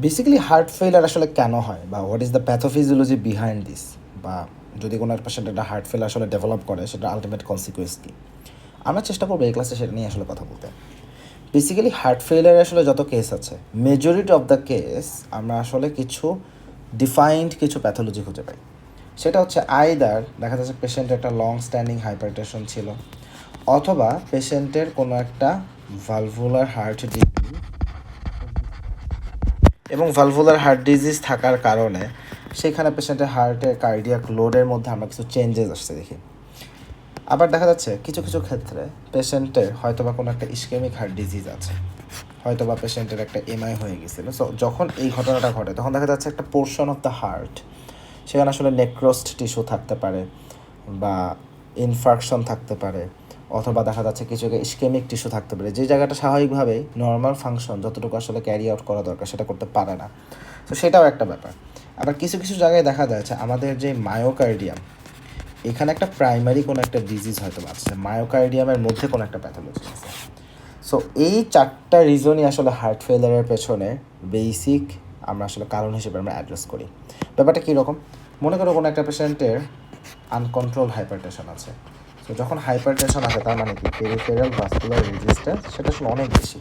Basically heart failure আসলে কেন হয় বা what is the pathophysiology behind this, বা যদি কোনো একটা পেশেন্ট একটা হার্ট ফেল আসলে ডেভেলপ করে সেটা আলটিমেট কনসিকুয়েন্স কী, আমরা চেষ্টা করবো এই ক্লাসে সেটা নিয়ে আসলে কথা বলতে। বেসিক্যালি হার্ট ফেইলারে আসলে যত কেস আছে, মেজরিটি অফ দ্য কেস আমরা আসলে কিছু ডিফাইন্ড কিছু প্যাথোলজি খুঁজে পাই। সেটা হচ্ছে আইদার দেখা যাচ্ছে পেশেন্টের একটা লং স্ট্যান্ডিং হাইপারটেনশন ছিল, অথবা পেশেন্টের কোনো একটা ভালভুলার হার্ট ডিজিজ, এবং ভালভুলার হার্ট ডিজিজ থাকার কারণে সেখানে পেশেন্টের হার্টের কার্ডিয়াক লোডের মধ্যে আমরা কিছু চেঞ্জেস আসতে দেখি। আবার দেখা যাচ্ছে কিছু কিছু ক্ষেত্রে পেশেন্টের হয়তোবা কোনো একটা ইসকেমিক হার্ট ডিজিজ আছে, হয়তোবা পেশেন্টের একটা এমআই হয়ে গেছিলো। সো যখন এই ঘটনাটা ঘটে তখন দেখা যাচ্ছে একটা পোর্শন অফ দ্য হার্ট সেখানে আসলে নেক্রোস্ট টিস্যু থাকতে পারে, বা ইনফার্কশন থাকতে পারে, অথবা দেখা যাচ্ছে কিছু ইসকেমিক টিস্যু থাকতে পারে, যে জায়গাটা স্বাভাবিকভাবেই নর্মাল ফাংশন যতটুকু আসলে ক্যারি আউট করা দরকার সেটা করতে পারে না। তো সেটাও একটা ব্যাপার। আবার কিছু কিছু জায়গায় দেখা যাচ্ছে আমাদের যে মায়োকার্ডিয়াম, এখানে একটা প্রাইমারি কোনো একটা ডিজিজ হয়তো আছে, মায়োকার্ডিয়ামের মধ্যে কোনো একটা প্যাথোলজি আছে। সো এই চারটা রিজনই আসলে হার্ট ফেলিয়ারের পেছনে বেসিক আমরা আসলে কারণ হিসেবে আমরা অ্যাড্রেস করি। ব্যাপারটা কীরকম, মনে করো কোনো একটা পেশেন্টের আনকন্ট্রোল হাইপারটেনশন আছে। তো যখন হাইপারটেনশন আছে তার মানে কি পেরিফেরাল ভাস্কুলার রেজিস্ট্যান্স সেটা আসলে অনেক বেশি।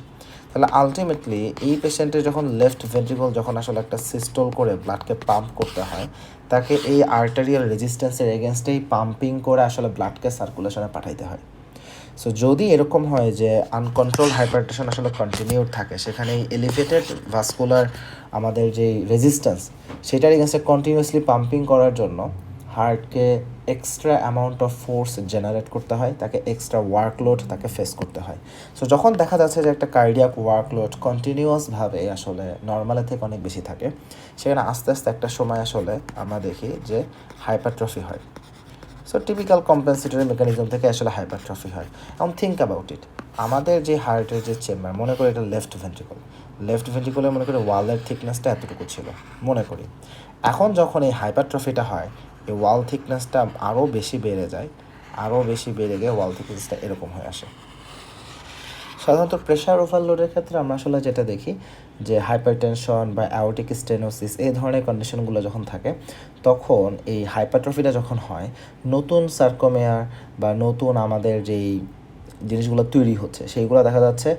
তাহলে আলটিমেটলি এই পেশেন্টের যখন লেফট ভেন্ট্রিকল যখন আসলে একটা সিস্টল করে ব্লাডকে পাম্প করতে হয়, তাকে এই আর্টারিয়াল রেজিস্ট্যান্সের এগেনস্টেই পাম্পিং করে আসলে ব্লাডকে সার্কুলেশনে পাঠাইতে হয়। সো যদি এরকম হয় যে আনকন্ট্রোল হাইপারটেনশন আসলে কন্টিনিউড থাকে, সেখানে এই এলিভেটেড ভাস্কুলার আমাদের যেই রেজিস্ট্যান্স সেটার এগেনস্টে কন্টিনিউয়াসলি পাম্পিং করার জন্য হার্টকে extra amount of force generate করতে হয়, তাকে এক্সট্রা ওয়ার্কলোড তাকে ফেস করতে হয়। সো যখন দেখা যাচ্ছে যে একটা কার্ডিয়াক ওয়ার্কলোড কন্টিনিউয়াসভাবে আসলে নর্মালের থেকে অনেক বেশি থাকে, সেখানে আস্তে আস্তে একটা সময় আসলে আমরা দেখি যে হাইপারট্রফি হয়। সো টিপিক্যাল কম্পেনসেটরি মেকানিজম থেকে আসলে হাইপারট্রফি হয়। এখন থিঙ্ক অ্যাবাউট ইট, আমাদের যে হার্টের যে চেম্বার, মনে করি এটা লেফট ভেন্ট্রিকলে মনে করি ওয়ালের থিকনেসটা এতটুকু ছিল মনে করি। এখন যখন এই হাইপারট্রফিটা হয়, এই ওয়াল থিকনেসটা আরও বেশি বেড়ে যায়, আরও বেশি বেড়ে গিয়ে ওয়াল থিকনেসটা এরকম হয়ে আসে। সাধারণত প্রেশার ওভারলোডের ক্ষেত্রে আমরা আসলে যেটা দেখি যে হাইপারটেনশন বা অ্যাওর্টিক স্টেনোসিস এই ধরনের কন্ডিশনগুলো যখন থাকে, তখন এই হাইপারট্রফিটা যখন হয়, নতুন সার্কোমেয়ার বা নতুন আমাদের যেই জিনিসগুলো তৈরি হচ্ছে সেইগুলো দেখা যাচ্ছে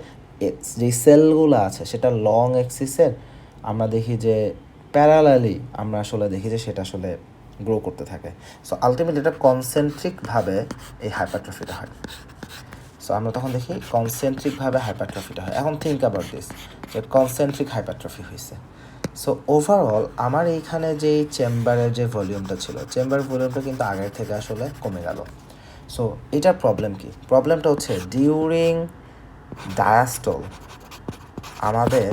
যেই সেলগুলো আছে সেটা লং এক্সিসের আমরা দেখি যে প্যারালালি আমরা আসলে দেখি যে সেটা আসলে গ্রো করতে থাকে। সো আলটিমেটলি এটা কনসেন্ট্রিকভাবে এই হাইপারট্রফিটা হয়। সো আমরা তখন দেখি কনসেন্ট্রিকভাবে হাইপারট্রফিটা হয়। এখন থিঙ্ক অ্যাবাউট দিস, যে কনসেন্ট্রিক হাইপারট্রফি হয়েছে। সো ওভারঅল আমার এইখানে যেই চেম্বারের যে ভলিউমটা ছিল, চেম্বার ভলিউমটা কিন্তু আগের থেকে আসলে কমে গেল। সো এটার প্রবলেম কি, প্রবলেমটা হচ্ছে ডিউরিং ডায়াস্টল আমাদের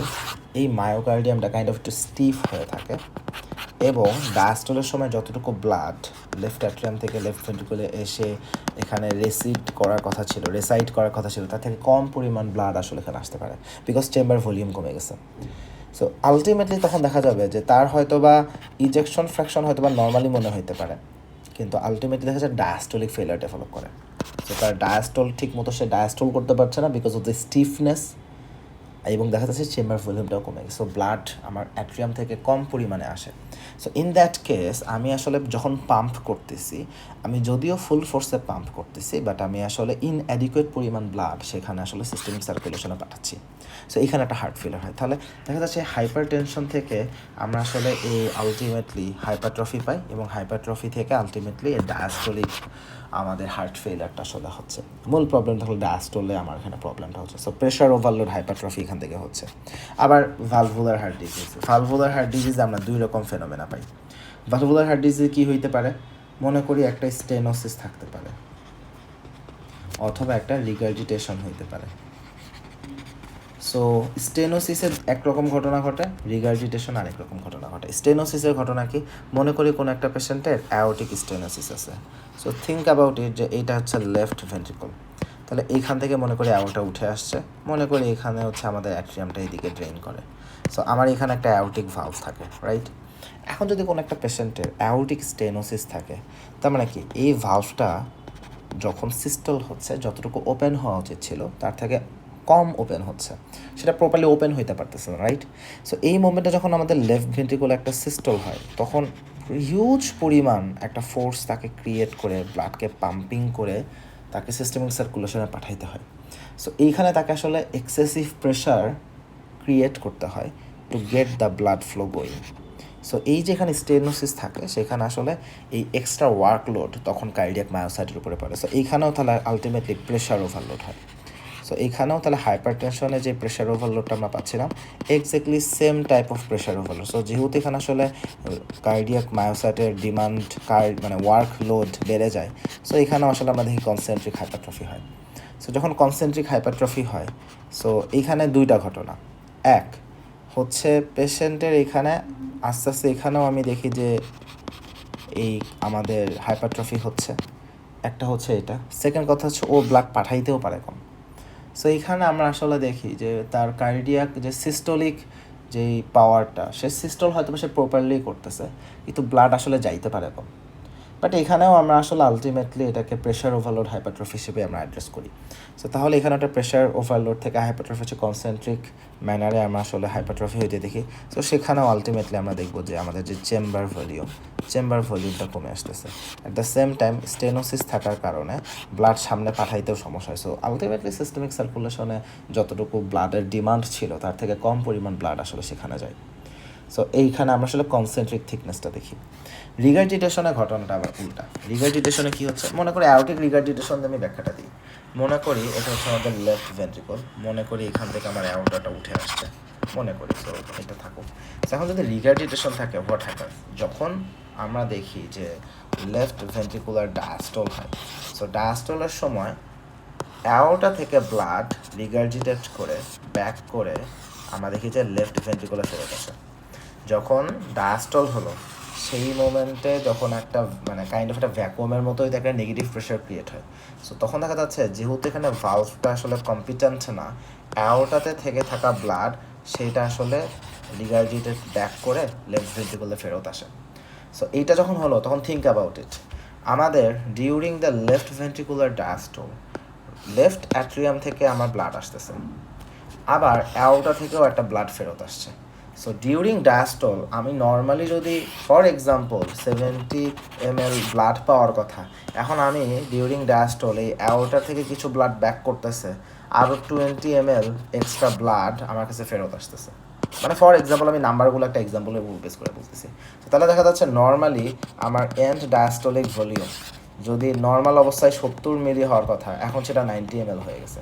এই মায়োকার্ডিয়ামটা কাইন্ড অফ একটু স্টিফ হয়ে থাকে, এবং ডায়াস্টলের সময় যতটুকু ব্লাড লেফট অ্যাট্রিয়াম থেকে লেফট ভেন্ট্রিকলে এসে এখানে রেসাইড করার কথা ছিল তার থেকে কম পরিমাণ ব্লাড আসলে এখানে আসতে পারে, বিকজ চেম্বার ভলিউম কমে গেছে। সো আলটিমেটলি তখন দেখা যাবে যে তার হয়তোবা ইজেকশন ফ্র্যাকশন হয়তোবা নর্মালি মনে হইতে পারে, কিন্তু আলটিমেটলি দেখা যায় ডায়াস্টলিক ফেলিয়ার ডেভেলপ করে। সো তার ডায়াস্টল ঠিক মতো সে ডায়াস্টল করতে পারছে না বিকজ অফ দ্য স্টিফনেস, এবং দেখা যাচ্ছে চেম্বার ভলিউমটাও কমে গেছে। সো ব্লাড আমার অ্যাট্রিয়াম থেকে কম পরিমাণে আসে। সো ইন দ্যাট কেস আমি আসলে যখন পাম্প করতেছি, আমি যদিও ফুল ফোর্সে পাম্প করতেছি, বাট আমি আসলে ইনঅ্যাডিকুয়েট পরিমাণ ব্লাড সেখানে আসলে সিস্টেমিক সার্কুলেশনে পাঠাচ্ছি। সো এখানে একটা হার্ট ফেলিয়ার হয়। তাহলে দেখা যাচ্ছে হাইপার টেনশন থেকে আমরা আসলে এই আলটিমেটলি হাইপারট্রফি পাই, এবং হাইপারট্রফি থেকে আলটিমেটলি ডায়াস্টলিক আমাদের হার্ট ফেলিয়ারটা আসলে হচ্ছে। মূল প্রবলেমটা হলো ডায়াস্টলে আমার এখানে প্রবলেমটা হচ্ছে। সো প্রেশার ওভারলোড হাইপারট্রফি এখান থেকে হচ্ছে। আবার ভালভুলার হার্ট ডিজিজ আমরা দুই রকম ফেনোমেনা পাই। ভালভুলার হার্ট ডিজিজ কী হইতে পারে, মনে করি একটা স্টেনোসিস থাকতে পারে, অথবা একটা রিগার্জিটেশন হইতে পারে। সো স্টেনোসিসের একরকম ঘটনা ঘটে, রিগার্জিটেশন আরেক রকম ঘটনা ঘটে। স্টেনোসিসের ঘটনা কি, মনে করি কোনো একটা পেশেন্টের অ্যাওর্টিক স্টেনোসিস আছে। সো থিঙ্ক অ্যাবাউট ইট, যে এইটা হচ্ছে লেফট ভেন্ট্রিকল, তাহলে এইখান থেকে মনে করি অ্যাওর্টা উঠে আসছে, মনে করি এখানে হচ্ছে আমাদের অ্যাট্রিয়ামটা এইদিকে ড্রেন করে। সো আমার এখানে একটা অ্যাওর্টিক ভালভ থাকে, রাইট? এখন যদি কোনো একটা পেশেন্টের অ্যাওর্টিক স্টেনোসিস থাকে, তার মানে কি এই ভালভটা যখন সিস্টল হচ্ছে যতটুকু ওপেন হওয়া উচিত ছিল তার থেকে কম ওপেন হচ্ছে, সেটা প্রপারলি ওপেন হইতে পারতেছে না, রাইট? সো এই মোমেন্টে যখন আমাদের লেফট ভেন্ট্রিকুলে একটা সিস্টল হয়, তখন হিউজ পরিমাণ একটা ফোর্স তাকে ক্রিয়েট করে ব্লাডকে পাম্পিং করে তাকে সিস্টেমিক সার্কুলেশনে পাঠাইতে হয়। সো এইখানে তাকে আসলে এক্সেসিভ প্রেশার ক্রিয়েট করতে হয় to get the blood flow going. So এই যেখানে স্টেনোসিস থাকে সেখানে আসলে এই এক্সট্রা ওয়ার্কলোড তখন কার্ডিয়াক মায়োসাইটের উপরে পড়ে। সো এইখানেও তাহলে আলটিমেটলি প্রেশার ওভারলোড হয়। সো এইখানেও তাহলে হাইপার টেনশনে যে প্রেশার ওভারলোডটা আমরা পাচ্ছিলাম, exactly same type of pressure overload. So যেহেতু এখানে আসলে কার্ডিয়াক মায়োসাইটের ডিমান্ড মানে ওয়ার্কলোড বেড়ে যায়, সো এখানেও আসলে আমরা দেখি কনসেন্ট্রিক হাইপারট্রফি হয়। সো যখন কনসেন্ট্রিক হাইপারট্রফি হয়, সো এইখানে দুইটা ঘটনা। এক হচ্ছে পেশেন্টের এখানে আস্তে আস্তে এখানেও আমি দেখি যে এই আমাদের হাইপারট্রফি হচ্ছে, একটা হচ্ছে এটা। সেকেন্ড কথা হচ্ছে ও ব্লাড পাঠাইতেও পারে কম। সো এইখানে আমরা আসলে দেখি যে তার কার্ডিয়াক যে সিস্টোলিক যেই পাওয়ারটা, সে সিস্টল হয়তো সে প্রপারলি করতেছে, কিন্তু ব্লাড আসলে যাইতে পারে কম। বাট এখানেও আমরা আসলে আলটিমেটলি এটাকে প্রেশার ওভারলোড হাইপারট্রফি হিসেবে আমরা অ্যাড্রেস করি। সো তাহলে এখানে একটা প্রেশার ওভারলোড থেকে হাইপারট্রফি হচ্ছে কনসেন্ট্রিক ম্যানারে আমরা আসলে হাইপারট্রফি হইতে দেখি। সো সেখানেও আলটিমেটলি আমরা দেখব যে আমাদের যে চেম্বার ভলিউমটা কমে আসতেছে। At the same time stenosis থাকার কারণে ব্লাড সামনে পাঠাইতেও সমস্যা হয়। সো আলটিমেটলি সিস্টেমিক সার্কুলেশনে যতটুকু ব্লাডের ডিমান্ড ছিল তার থেকে কম পরিমাণ ব্লাড আসলে সেখানে যায়। সো এইখানে আমরা আসলে কনসেন্ট্রিক থিকনেসটা দেখি। রিগার্জিটেশনের ঘটনাটা আবার উল্টা। রিগার্জিটেশনে কী হচ্ছে, মনে করি অ্যাওরটিক রিগার্জিটেশন আমি ব্যাখ্যাটা দিই। মনে করি এটা হচ্ছে আমাদের লেফট ভেন্ট্রিকল, মনে করি এখান থেকে আমার অ্যাওরটাটা উঠে আসছে, মনে করি। সো এটা থাকুক। এখন যদি রিগার্জিটেশন থাকে, হোয়াট হ্যাপেন, যখন আমরা দেখি যে লেফট ভেন্ট্রিকুলার ডায়াস্টল হয়, সো ডায়াস্টলের সময় অ্যাওরটা থেকে ব্লাড রিগার্জিটেট করে ব্যাক করে আমরা দেখি যে লেফট ভেন্ট্রিকুলে ফেরত আসে। যখন ডায়াস্টল হলো সেই মোমেন্টে যখন একটা মানে কাইন্ড অফ একটা ভ্যাকুয়ামের মতোই একটা নেগেটিভ প্রেশার ক্রিয়েট হয়। সো তখন দেখা যাচ্ছে যেহেতু এখানে ভালভটা আসলে কম্পিটেন্ট না, অ্যাওরটাতে থেকে থাকা ব্লাড সেইটা আসলে রিগার্জিটেড ব্যাক করে লেফট ভেন্ট্রিকুলে ফেরত আসে। সো এইটা যখন হলো তখন থিঙ্ক অ্যাবাউট ইট, আমাদের during the left ventricular diastole left atrium থেকে আমার ব্লাড আসতেছে, আবার অ্যাওরটা থেকেও একটা ব্লাড ফেরত আসছে। সো ডিউরিং ডায়াস্টল আমি নর্মালি যদি ফর এক্সাম্পল 70 ml ব্লাড পাওয়ার কথা, এখন আমি ডিউরিং ডায়াস্টল এই অ্যাওরটা থেকে কিছু ব্লাড ব্যাক করতেছে, আরও 20 ml এক্সট্রা ব্লাড আমার কাছে ফেরত আসতেছে। মানে ফর এক্সাম্পল আমি নাম্বারগুলো একটা এক্সাম্পলে বেস করে বলতেছি। তাহলে দেখা যাচ্ছে নর্মালি আমার এন্ড ডায়াস্টলিক ভলিউম যদি নর্মাল অবস্থায় 70 মিলি হওয়ার কথা, এখন সেটা 90 ml হয়ে গেছে।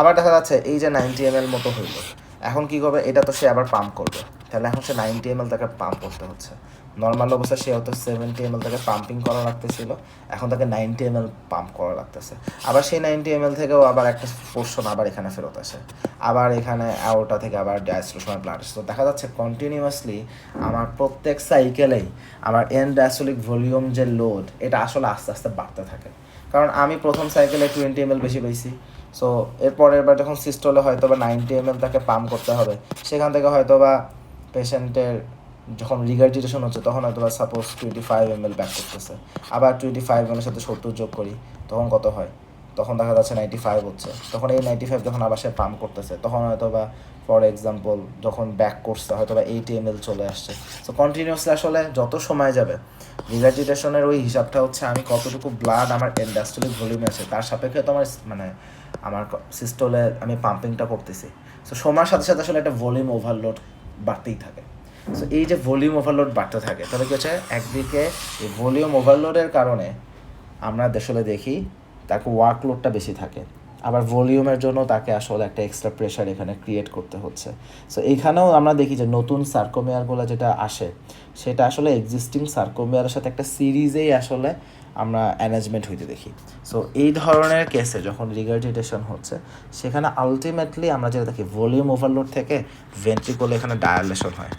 আবার দেখা যাচ্ছে এই যে 90 ml মতো হইল, এখন কী করবে, এটা তো সে আবার পাম্প করবে, তাহলে এখন সে 90 ml তাকে পাম্প করতে হচ্ছে। নর্মাল অবস্থায় সে হয়তো 70 ml তাকে পাম্পিং করা লাগতেছিল, এখন তাকে 90 ml পাম্প করা লাগতেছে। আবার সেই 90 ml থেকেও আবার একটা পোর্শন আবার এখানে ফেরত আসে, আবার এখানে অ্যাওরটা থেকে আবার ডায়াস্টল সময় ব্লাড আসে। তো দেখা যাচ্ছে কন্টিনিউয়াসলি আমার প্রত্যেক সাইকেলেই আমার এন্ড ডায়াস্টলিক ভলিউম যে লোড, এটা আসলে আস্তে আস্তে বাড়তে থাকে। কারণ আমি প্রথম সাইকেলে 20 ml বেশি পাইছি, সো এরপরের বার যখন সিস্টলে হয়তো বা 90 ml তাকে পাম্প করতে হবে, সেখান থেকে হয়তো বা পেশেন্টের যখন রিগার্জিটেশন হচ্ছে তখন হয়তো বা সাপোজ 25 ml ব্যাক করতেছে, আবার 25 ml সাথে 70 যোগ করি, তখন কত হয়, তখন দেখা যাচ্ছে 95 হচ্ছে। তখন এই 95 যখন আবার সে পাম্প করতেছে, তখন হয়তো বা ফর এক্সাম্পল যখন ব্যাক করছে হয়তো বা 80 ml চলে আসছে। সো কন্টিনিউয়াসলি আসলে যত সময় যাবে রিগার্জিটেশনের ওই হিসাবটা হচ্ছে আমি কতটুকু ব্লাড আমার এন্ডাস্ট্রিক ভলিউমে আছে তার সাপেক্ষে তো আমার মানে আমার সিস্টলে আমি পাম্পিংটা করতেছি। সো সময়ের সাথে সাথে আসলে একটা ভলিউম ওভারলোড বাড়তেই থাকে। সো এই যে ভলিউম ওভারলোড বাড়তে থাকে, তাহলে কী হচ্ছে, একদিকে এই ভলিউম ওভারলোডের কারণে আমরা আসলে দেখি তাকে ওয়ার্কলোডটা বেশি থাকে, আবার ভলিউমের জন্য তাকে আসলে একটা এক্সট্রা প্রেশার এখানে ক্রিয়েট করতে হচ্ছে। সো এইখানেও আমরা দেখি যে নতুন সার্কোমিয়ারগুলো যেটা আসে সেটা আসলে এক্সিস্টিং সার্কোমিয়ারের সাথে একটা সিরিজেই আসলে আমরা অ্যারেঞ্জমেন্ট হইতে দেখি। সো এই ধরনের কেসে যখন রিগার্জিটেশন হচ্ছে সেখানে আলটিমেটলি আমরা যেটা দেখি ভলিউম ওভারলোড থেকে ভেন্ট্রিকলে এখানে ডায়ালেশন হয়।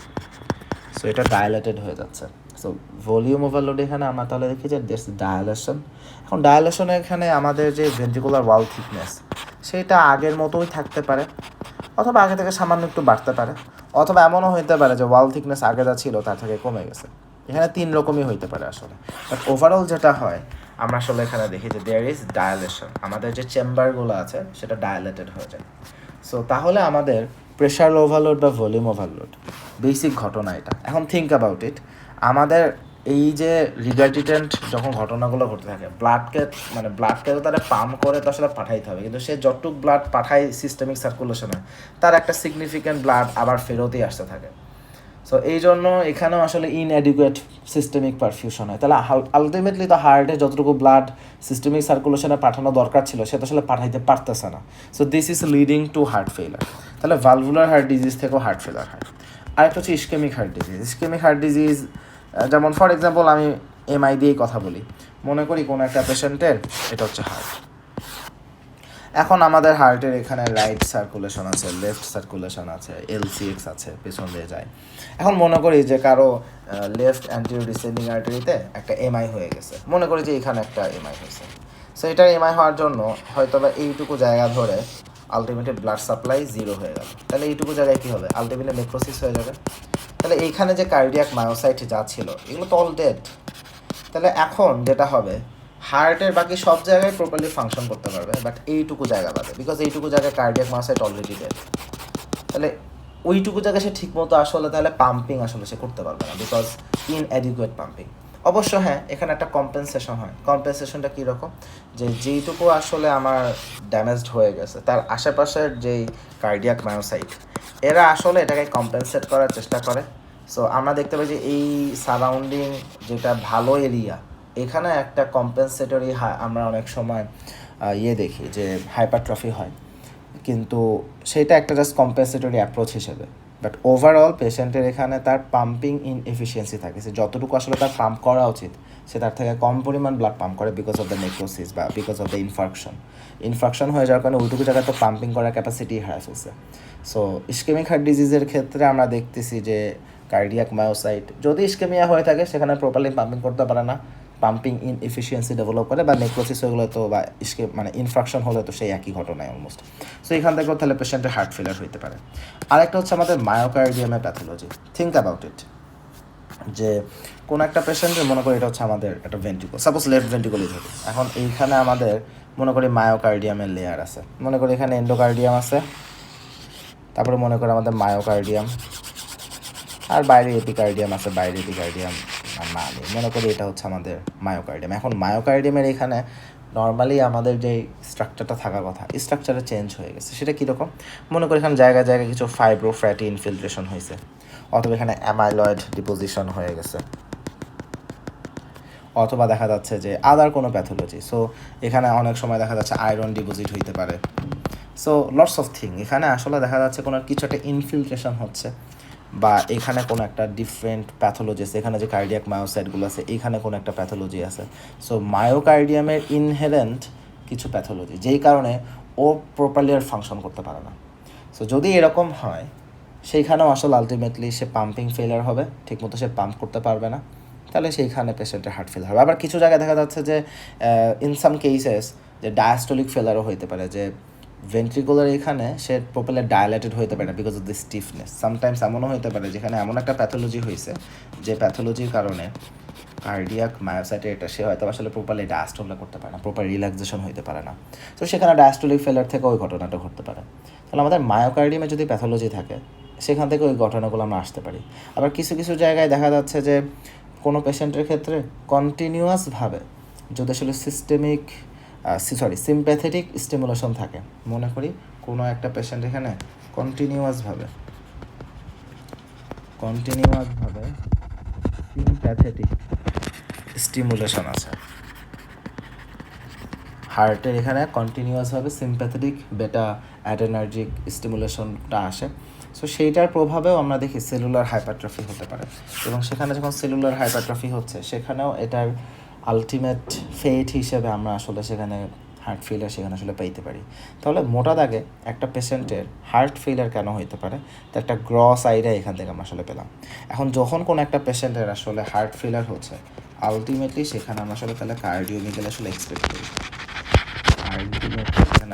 সো এটা ডায়ালেটেড হয়ে যাচ্ছে। সো ভলিউম ওভারলোড এখানে আমরা তাহলে দেখি যে দেয়ার্স ডায়ালেশন। এখন ডায়ালেশনের এখানে আমাদের যে ভেন্ট্রিকুলার ওয়াল থিকনেস সেটা আগের মতোই থাকতে পারে, অথবা আগে থেকে সামান্য একটু বাড়তে পারে, অথবা এমনও হইতে পারে যে ওয়াল থিকনেস আগে যা ছিল তার থেকে কমে গেছে। এখানে 3 রকমই হইতে পারে আসলে। বাট ওভারঅল যেটা হয়, আমরা আসলে এখানে দেখি যে দেয়ার ইজ ডায়ালেশন, আমাদের যে চেম্বারগুলো আছে সেটা ডায়ালেটেড হয়ে যায়। সো তাহলে আমাদের প্রেশার ওভারলোড বা ভলিউম ওভারলোড বেসিক ঘটনা এটা। এখন থিঙ্ক অ্যাবাউট ইট, আমাদের এই যে রিগার্ডিটেন্ট যখন ঘটনাগুলো ঘটতে থাকে, ব্লাডকে তো তারা পাম্প করে তো আসলে পাঠাইতে হবে, কিন্তু সে যতটুক ব্লাড পাঠায় সিস্টেমিক সার্কুলেশনে তার একটা সিগনিফিক্যান্ট ব্লাড আবার ফেরতই আসতে থাকে। সো এই জন্য এখানেও আসলে ইনঅ্যাডিকুয়েট সিস্টেমিক পারফিউশন হয়। তাহলে আলটিমেটলি তো হার্টে যতটুকু ব্লাড সিস্টেমিক সার্কুলেশনে পাঠানো দরকার ছিল সে তো আসলে পাঠাইতে পারতেছে না। So this is leading to heart failure. তাহলে ভালভুলার হার্ট ডিজিজ থেকেও হার্ট ফেইলার হয়। আরেকটা হচ্ছে ischaemic heart disease. Ischaemic heart disease যেমন ফর এক্সাম্পল আমি এমআই দিয়েই কথা বলি, মনে করি কোনো একটা পেশেন্টের এটা হচ্ছে হার্ট। এখন আমাদের হার্টের এখানে রাইট সার্কুলেশন আছে, লেফট সার্কুলেশন আছে, এলসিএক্স আছে, পেছন দিয়ে যায়। এখন মনে করি যে কারো লেফট অ্যান্টিরিয়র ডিসেন্ডিং আর্টারিতে একটা এমআই হয়ে গেছে, মনে করি যে এখানে একটা এমআই হয়েছে। সো এটা এমআই হওয়ার জন্য হয়তো বা এইটুকু জায়গা ধরে আলটিমেটলি ব্লাড সাপ্লাই জিরো হয়ে গেল। তাহলে এইটুকু জায়গায় কী হবে? আলটিমেটলি নেক্রোসিস হয়ে যাবে। তাহলে এইখানে যে কার্ডিয়াক মায়োসাইট যা ছিল এগুলো তো অল ডেড। তাহলে এখন যেটা হবে, হার্টের বাকি সব জায়গায় প্রপারলি ফাংশন করতে পারবে, বাট এইটুকু জায়গা বাদে, বিকজ এইটুকু জায়গায় কার্ডিয়াক মায়োসাইট অলরেডি ডেড। তাহলে ওইটুকু জায়গায় সে ঠিকমতো আসলে তাহলে পাম্পিং আসলে সে করতে পারবে না, বিকজ ইনঅ্যাডিকুয়েট পাম্পিং। অবশ্য হ্যাঁ, এখানে একটা কম্পেনসেশন হয়। কম্পেনসেশনটা কীরকম, যে যেইটুকু আসলে আমার ড্যামেজড হয়ে গেছে তার আশেপাশের যেই কার্ডিয়াক মায়োসাইট এরা আসলে এটাকে কম্পেনসেট করার চেষ্টা করে। সো আমরা দেখতে পাই যে এই সারাউন্ডিং যেটা ভালো এরিয়া, এখানে একটা কম্পেনসেটরি আমরা অনেক সময় দেখি যে হাইপারট্রফি হয়, কিন্তু সেটা একটা জাস্ট কম্পেনসেটরি অ্যাপ্রোচ হিসেবে। বাট ওভারঅল পেশেন্টের এখানে তার পাম্পিং ইনএফিসিয়েন্সি থাকে, সে যতটুকু আসলে তার পাম্প করা উচিত সে তার থেকে কম পরিমাণ ব্লাড পাম্প করে, বিকজ অফ দ্য নেক্রোসিস বা বিকজ অফ দ্য ইনফার্কশন হয়ে যাওয়ার কারণে ওইটুকু জায়গায় তো পাম্পিং করার ক্যাপাসিটি হারিয়ে ফেলছে। সো ইস্কেমিক হার্ট ডিজিজের ক্ষেত্রে আমরা দেখতেছি যে কার্ডিয়াক মায়োসাইট যদি ইস্কেমিয়া হয়ে থাকে সেখানে প্রপারলি পাম্পিং করতে পারে না, পাম্পিং ইনএফিসিয়েন্সি ডেভেলপ করে, বা নেক্রোসিস হয়ে গেলে তো বা ইনফ্রাকশন হলে তো সেই একই ঘটনায় অলমোস্ট। সো এখান থেকেও তাহলে পেশেন্টের হার্ট ফেলিয়ার হইতে পারে। আরেকটা হচ্ছে আমাদের মায়োকার্ডিয়ামের প্যাথোলজি। থিঙ্ক অ্যাবাউট ইট, যে কোনো একটা পেশেন্টের মনে করি এটা হচ্ছে আমাদের একটা ভেন্ট্রিকল, সাপোজ লেফট ভেন্ট্রিকলই ধরি। এখন এইখানে আমাদের মনে করি মায়োকার্ডিয়ামের লেয়ার আছে, মনে করি এখানে এন্ডোকার্ডিয়াম আছে, তারপরে মনে করি আমাদের মায়োকার্ডিয়াম, আর বাইরে এপিকার্ডিয়াম আছে, বাইরে এপিকার্ডিয়াম না নেই, মনে করি এটা হচ্ছে আমাদের মায়োকার্ডিয়াম। এখন মায়োকার্ডিয়ামের এখানে নর্মালি আমাদের যে স্ট্রাকচারটা থাকার কথা এই স্ট্রাকচারে চেঞ্জ হয়ে গেছে। সেটা কীরকম? মনে করি এখানে জায়গায় জায়গায় কিছু ফাইব্রো ফ্যাটি ইনফিলট্রেশন হয়েছে, অথবা এখানে অ্যামাইলয়েড ডিপোজিশন হয়ে গেছে, অথবা দেখা যাচ্ছে যে আদার কোনো প্যাথোলজি। সো এখানে অনেক সময় দেখা যাচ্ছে আয়রন ডিপোজিট হইতে পারে। সো লটস অফ থিং, এখানে আসলে দেখা যাচ্ছে কোনো কিছু একটা ইনফিলট্রেশন হচ্ছে, বা এখানে কোনো একটা ডিফারেন্ট প্যাথোলজি আছে, এখানে যে কার্ডিয়াক মায়োসাইটগুলো আছে এখানে কোনো একটা প্যাথোলজি আছে। সো মায়োকার্ডিয়ামের ইনহেরেন্ট কিছু প্যাথোলজি, যেই কারণে ও প্রপারলি আর ফাংশন করতে পারে না। সো যদি এরকম হয় সেইখানেও আসলে আলটিমেটলি সে পাম্পিং ফেলিয়ার হবে, ঠিকমতো সে পাম্প করতে পারবে না, তাহলে সেইখানে পেশেন্টের হার্ট ফেল হবে। আবার কিছু জায়গায় দেখা যাচ্ছে যে ইন সাম কেসেস যে ডায়াস্টোলিক ফেলারও হইতে পারে, যে ভেন্ট্রিকুলার এখানে সে প্রপারলি ডায়ালেটেড হইতে পারে না because of the stiffness. Sometimes এমনও হইতে পারে যেখানে এমন একটা প্যাথোলজি হয়েছে যে প্যাথোলজির কারণে কার্ডিয়াক মায়োসাইটের এটা সে হয়তো আসলে প্রপারলি ডায়াস্টোলা করতে পারে না, প্রপার রিল্যাক্সেশন হইতে পারে না। তো সেখানে ডায়াস্টোলিক ফেলার থেকে ওই ঘটনাটা ঘটতে পারে। তাহলে আমাদের মায়োকার্ডিয়ামে যদি প্যাথোলজি থাকে সেখান থেকে ওই ঘটনাগুলো আমরা আসতে পারি। আবার কিছু কিছু জায়গায় দেখা যাচ্ছে যে কোনো পেশেন্টের ক্ষেত্রে কন্টিনিউয়াসভাবে যদি আসলে সিম্প্যাথেটিক স্টিমুলেশন থাকে, মনে করি কোনো একটা পেশেন্ট এখানে কন্টিনিউয়াসভাবে সিম্প্যাথেটিক স্টিমুলেশন আছে, হার্টের এখানে কন্টিনিউয়াসভাবে সিম্প্যাথেটিক বেটা অ্যাডেনার্জিক স্টিমুলেশনটা আসে। সো সেইটার প্রভাবেও আমরা দেখি সেলুলার হাইপারট্রফি হতে পারে, এবং সেখানে যখন সেলুলার হাইপারট্রফি হচ্ছে সেখানেও এটার আলটিমেট ফেট হিসেবে আমরা আসলে সেখানে হার্ট ফেলিয়ার সেখানে আসলে পাইতে পারি। তাহলে মোটা দাগে একটা পেশেন্টের হার্ট ফেলিয়ার কেন হইতে পারে তো একটা গ্রস আইডিয়া এখান থেকে আমরা আসলে পেলাম। এখন যখন কোনো একটা পেশেন্টের আসলে হার্ট ফেলিয়ার হচ্ছে আলটিমেটলি সেখানে আমরা আসলে তাহলে কার্ডিওমিক্যাল আসলে এক্সপেক্ট করি,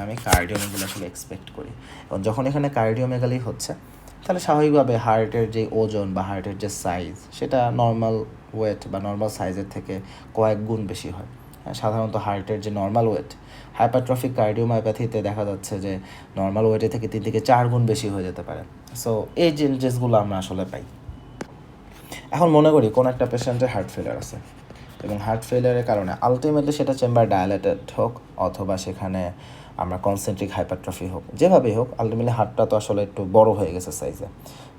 আমি কার্ডিওমেগালি আসলে এক্সপেক্ট করি। এবং যখন এখানে কার্ডিওমেগালি হচ্ছে তাহলে স্বাভাবিকভাবে হার্টের যে ওজন বা হার্টের যে সাইজ সেটা নর্মাল ওয়েট বা নর্মাল সাইজের থেকে কয়েক গুণ বেশি হয়। সাধারণত হার্টের যে নর্মাল ওয়েট, হাইপারট্রফিক কার্ডিওমায়োপ্যাথিতে দেখা যাচ্ছে যে নর্মাল ওয়েটে থেকে 3 থেকে 4 গুণ বেশি হয়ে যেতে পারে। সো এই চেঞ্জেসগুলো আমরা আসলে পাই। এখন মনে করি কোনো একটা পেশেন্টের হার্ট ফেলিয়ার আছে এবং হার্ট ফেলিয়ারের কারণে আলটিমেটলি সেটা চেম্বার ডায়ালেটেড হোক অথবা সেখানে আমরা কনসেন্ট্রিক হাইপারট্রফি হোক, যেভাবেই হোক আলটিমেটলি হার্টটা তো আসলে একটু বড় হয়ে গেছে সাইজে।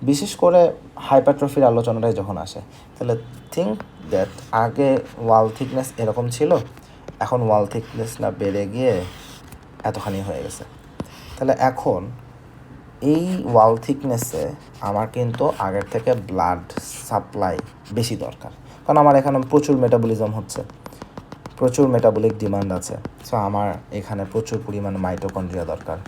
বিশেষ করে হাইপারট্রফির আলোচনাটাই যখন আসে, তাহলে থিঙ্ক দ্যাট আগে ওয়াল থিকনেস এরকম ছিল, এখন ওয়াল থিকনেসটা বেড়ে গিয়ে এতখানি হয়ে গেছে। তাহলে এখন এই ওয়াল থিকনেসে আমার কিন্তু আগের থেকে ব্লাড সাপ্লাই বেশি দরকার, কারণ আমার এখানে প্রচুর মেটাবলিজম হচ্ছে, প্রচুর মেটাবলিক ডিমান্ড আছে। সো আমার এখানে প্রচুর পরিমাণে মাইটোকন্ড্রিয়া দরকার,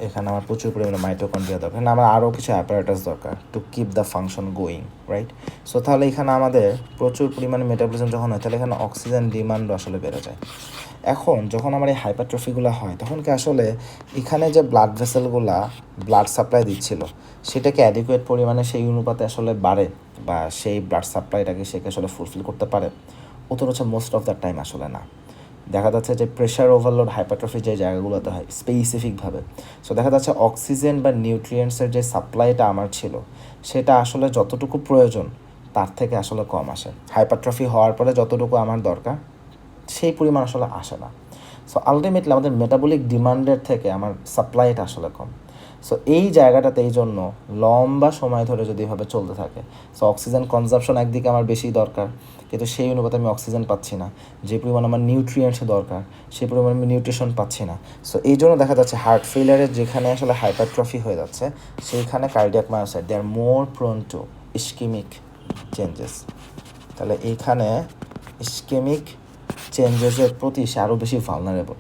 এখানে আমার প্রচুর পরিমাণে মাইটোকন্ড্রিয়া দরকার, না আমার আরও কিছু অ্যাপারেটাস দরকার to keep the function going, right? So তাহলে এখানে আমাদের প্রচুর পরিমাণে মেটাবলিজম যখন হয়, তাহলে এখানে অক্সিজেন ডিমান্ডও আসলে বেড়ে যায়। এখন যখন আমার এই হাইপারট্রফিগুলো হয়, তখন কি আসলে এখানে যে ব্লাড ভেসেলগুলা ব্লাড সাপ্লাই দিচ্ছিল সেটাকে অ্যাডিকুয়েট পরিমাণে সেই অনুপাতে আসলে বাড়ে, বা সেই ব্লাড সাপ্লাইটাকে সেকে আসলে ফুলফিল করতে পারে? উত্তর হচ্ছে মোস্ট অফ দ্য টাইম আসলে না। দেখা যাচ্ছে যে প্রেশার ওভারলোড হাইপারট্রফি যে জায়গাগুলোতে হয় স্পেসিফিকভাবে, সো দেখা যাচ্ছে অক্সিজেন বা নিউট্রিয়েন্টসের যে সাপ্লাইটা আমার ছিল সেটা আসলে যতটুকু প্রয়োজন তার থেকে আসলে কম আসে। হাইপারট্রফি হওয়ার পরে যতটুকু আমার দরকার সেই পরিমাণ আসলে আসে না। সো আলটিমেটলি আমাদের মেটাবলিক ডিমান্ডের থেকে আমার সাপ্লাইটা আসলে কম। সো এই জায়গাটাতে এই জন্য লম্বা সময় ধরে যদি এভাবে চলতে থাকে, সো অক্সিজেন কনজাম্পশন একদিকে আমার বেশি দরকার, কিন্তু সেই অনুপাতে আমি অক্সিজেন পাচ্ছি না, যে পরিমাণ আমার নিউট্রিয়েন্টস দরকার সেই পরিমাণ আমি নিউট্রিশন পাচ্ছি না। সো এই জন্য দেখা যাচ্ছে হার্ট ফেলিয়ারের যেখানে আসলে হাইপারট্রফি হয়ে যাচ্ছে সেইখানে cardiac myocyte they are more prone to ischaemic changes. তাহলে এইখানে ইস্কেমিক চেঞ্জেসের প্রতি সে আরও বেশি ভালনারেবল,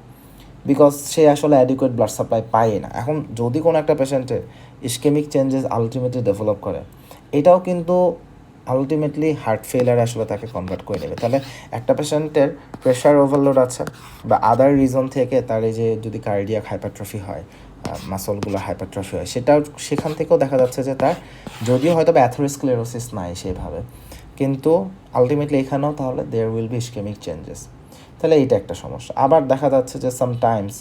বিকজ সে আসলে অ্যাডিকুয়েট ব্লাড সাপ্লাই পায় না। এখন যদি কোনো একটা পেশেন্টের ইস্কেমিক চেঞ্জেস আলটিমেটলি ডেভেলপ করে, এটাও কিন্তু আলটিমেটলি হার্ট ফেলিয়ারে আসলে তাকে কনভার্ট করে নেবে। তাহলে একটা পেশেন্টের প্রেশার ওভারলোড আছে বা আদার রিজন থেকে তার এই যে যদি কার্ডিয়াক হাইপারট্রফি হয়, মাসলগুলো হাইপারট্রফি হয়, সেটাও সেখান থেকেও দেখা যাচ্ছে যে তার যদিও হয়তো বা অ্যাথেরোস্ক্লেরোসিস নাই সেভাবে, কিন্তু আলটিমেটলি এখানেও তাহলে there will be ischaemic changes. তাহলে এইটা একটা সমস্যা। আবার দেখা যাচ্ছে যে সামটাইমস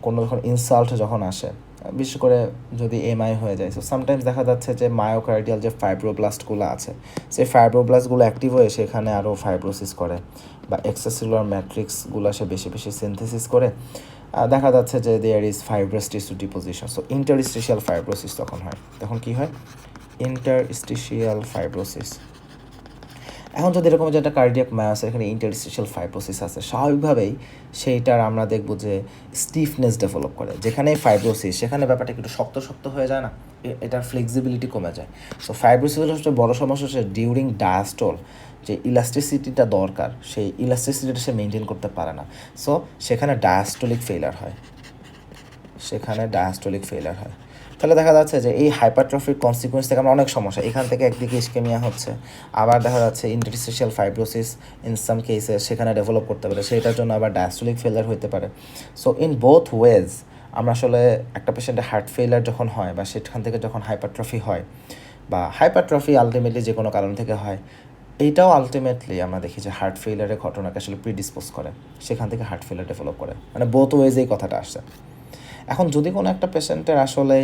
কোনো যখন ইনসাল্ট যখন আসে, বিশেষ করে যদি এমআই হয়ে যায়, সো সামটাইমস দেখা যাচ্ছে যে মায়োকার্ডিয়াল যে ফাইব্রোব্লাস্টগুলো আছে সেই ফাইব্রোব্লাস্টগুলো অ্যাক্টিভ হয়ে সেখানে আরও ফাইব্রোসিস করে, বা এক্সট্রাসেলুলার ম্যাট্রিক্সগুলো সে বেশি বেশি সিনথেসিস করে, দেখা যাচ্ছে যে there is fibrous tissue deposition. So interstitial fibrosis তখন হয়। তখন কী হয়? Interstitial fibrosis. এখন যদি এরকম যে একটা কার্ডিয়াক মায়োস এখানে ইন্টারস্টিশিয়াল ফাইব্রোসিস আছে, স্বাভাবিকভাবেই সেইটার আমরা দেখব যে স্টিফনেস ডেভেলপ করে। যেখানে ফাইব্রোসিস সেখানে ব্যাপারটা একটু শক্ত শক্ত হয়ে যায় না, এটার ফ্লেক্সিবিলিটি কমে যায়। সো ফাইব্রোসিস হচ্ছে বড় সমস্যা হচ্ছে ডিউরিং ডায়াস্টল যে ইলাস্টিসিটিটা দরকার সেই ইলাস্টিসিটিটা সে মেনটেন করতে পারে না। সো সেখানে ডায়াস্টলিক ফেইলার হয়, সেখানে ডায়াস্টলিক ফেইলার হয়। তাহলে দেখা যাচ্ছে যে এই হাইপারট্রফির কনসিকুয়েন্স থেকে আমরা অনেক সমস্যা, এখান থেকে একদিকে ইস্কেমিয়া হচ্ছে, আবার দেখা যাচ্ছে ইন্টারস্টিশিয়াল ফাইব্রোসিস ইন সাম কেসে সেখানে ডেভেলপ করতে পারে, সেটার জন্য আবার ডায়াস্টলিক ফেইলার হতে পারে। সো ইন বোথ ওয়েজ আমরা আসলে একটা পেশেন্টের হার্ট ফেইলার যখন হয় বা সেখান থেকে যখন হাইপারট্রফি হয়, বা হাইপারট্রফি আলটিমেটলি যে কোনো কারণ থেকে হয়, এইটাও আলটিমেটলি আমরা দেখি যে হার্ট ফেইলারের ঘটনাকে আসলে প্রিডিসপোজ করে, সেখান থেকে হার্ট ফেইলার ডেভেলপ করে, মানে বোথ ওয়েজ এই কথাটা আসছে। এখন যদি কোনো একটা পেশেন্টের আসলে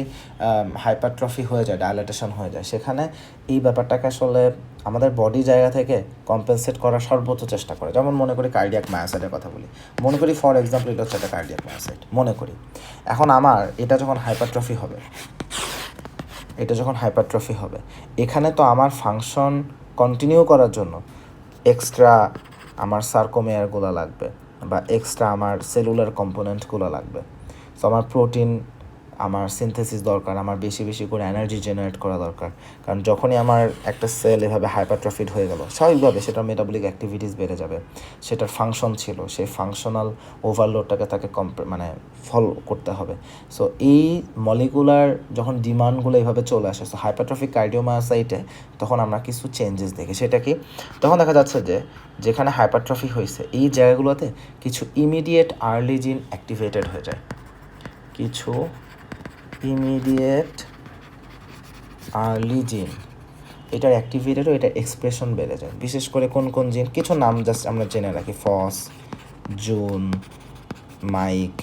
হাইপারট্রফি হয়ে যায়, ডায়ালাটেশন হয়ে যায়, সেখানে এই ব্যাপারটাকে আসলে আমাদের বডি জায়গা থেকে কম্পেনসেট করার সর্বোচ্চ চেষ্টা করে। যেমন মনে করি কার্ডিয়াক মায়োসাইটের কথা বলি, মনে করি ফর এক্সাম্পল এটা হচ্ছে একটা কার্ডিয়াক মায়োসাইট মনে করি। এখন আমার এটা যখন হাইপারট্রফি হবে, এখানে তো আমার ফাংশন কন্টিনিউ করার জন্য এক্সট্রা আমার সার্কোমেয়ারগুলো লাগবে, বা এক্সট্রা আমার সেলুলার কম্পোনেন্টগুলো লাগবে। সো আমার প্রোটিন, আমার সিনথেসিস দরকার, আমার বেশি বেশি করে এনার্জি জেনারেট করা দরকার। কারণ যখনই আমার একটা সেল এভাবে হাইপারট্রফিড হয়ে গেল, স্বাভাবিকভাবে সেটার মেটাবলিক অ্যাক্টিভিটিস বেড়ে যাবে, সেটার ফাংশন ছিল সেই ফাংশনাল ওভারলোডটাকে তাকে মানে ফলো করতে হবে। সো এই মলিকুলার যখন ডিমান্ডগুলো এইভাবে চলে আসে, সো হাইপারট্রফিক কার্ডিওমায়োসাইটে তখন আমরা কিছু চেঞ্জেস দেখি। সেটা কি? তখন দেখা যাচ্ছে যে যেখানে হাইপারট্রফি হয়েছে এই জায়গাগুলোতে কিছু ইমিডিয়েট আর্লি জিন অ্যাক্টিভেটেড হয়ে যায়, কিছু ইমিডিয়েট আর্লি জিন। এটার অ্যাক্টিভেটেডও এটার এক্সপ্রেশন বেড়ে যায়। বিশেষ করে কোন কোন জিন, কিছু নাম জাস্ট আমরা জেনে রাখি, ফস, জুন, মাইক,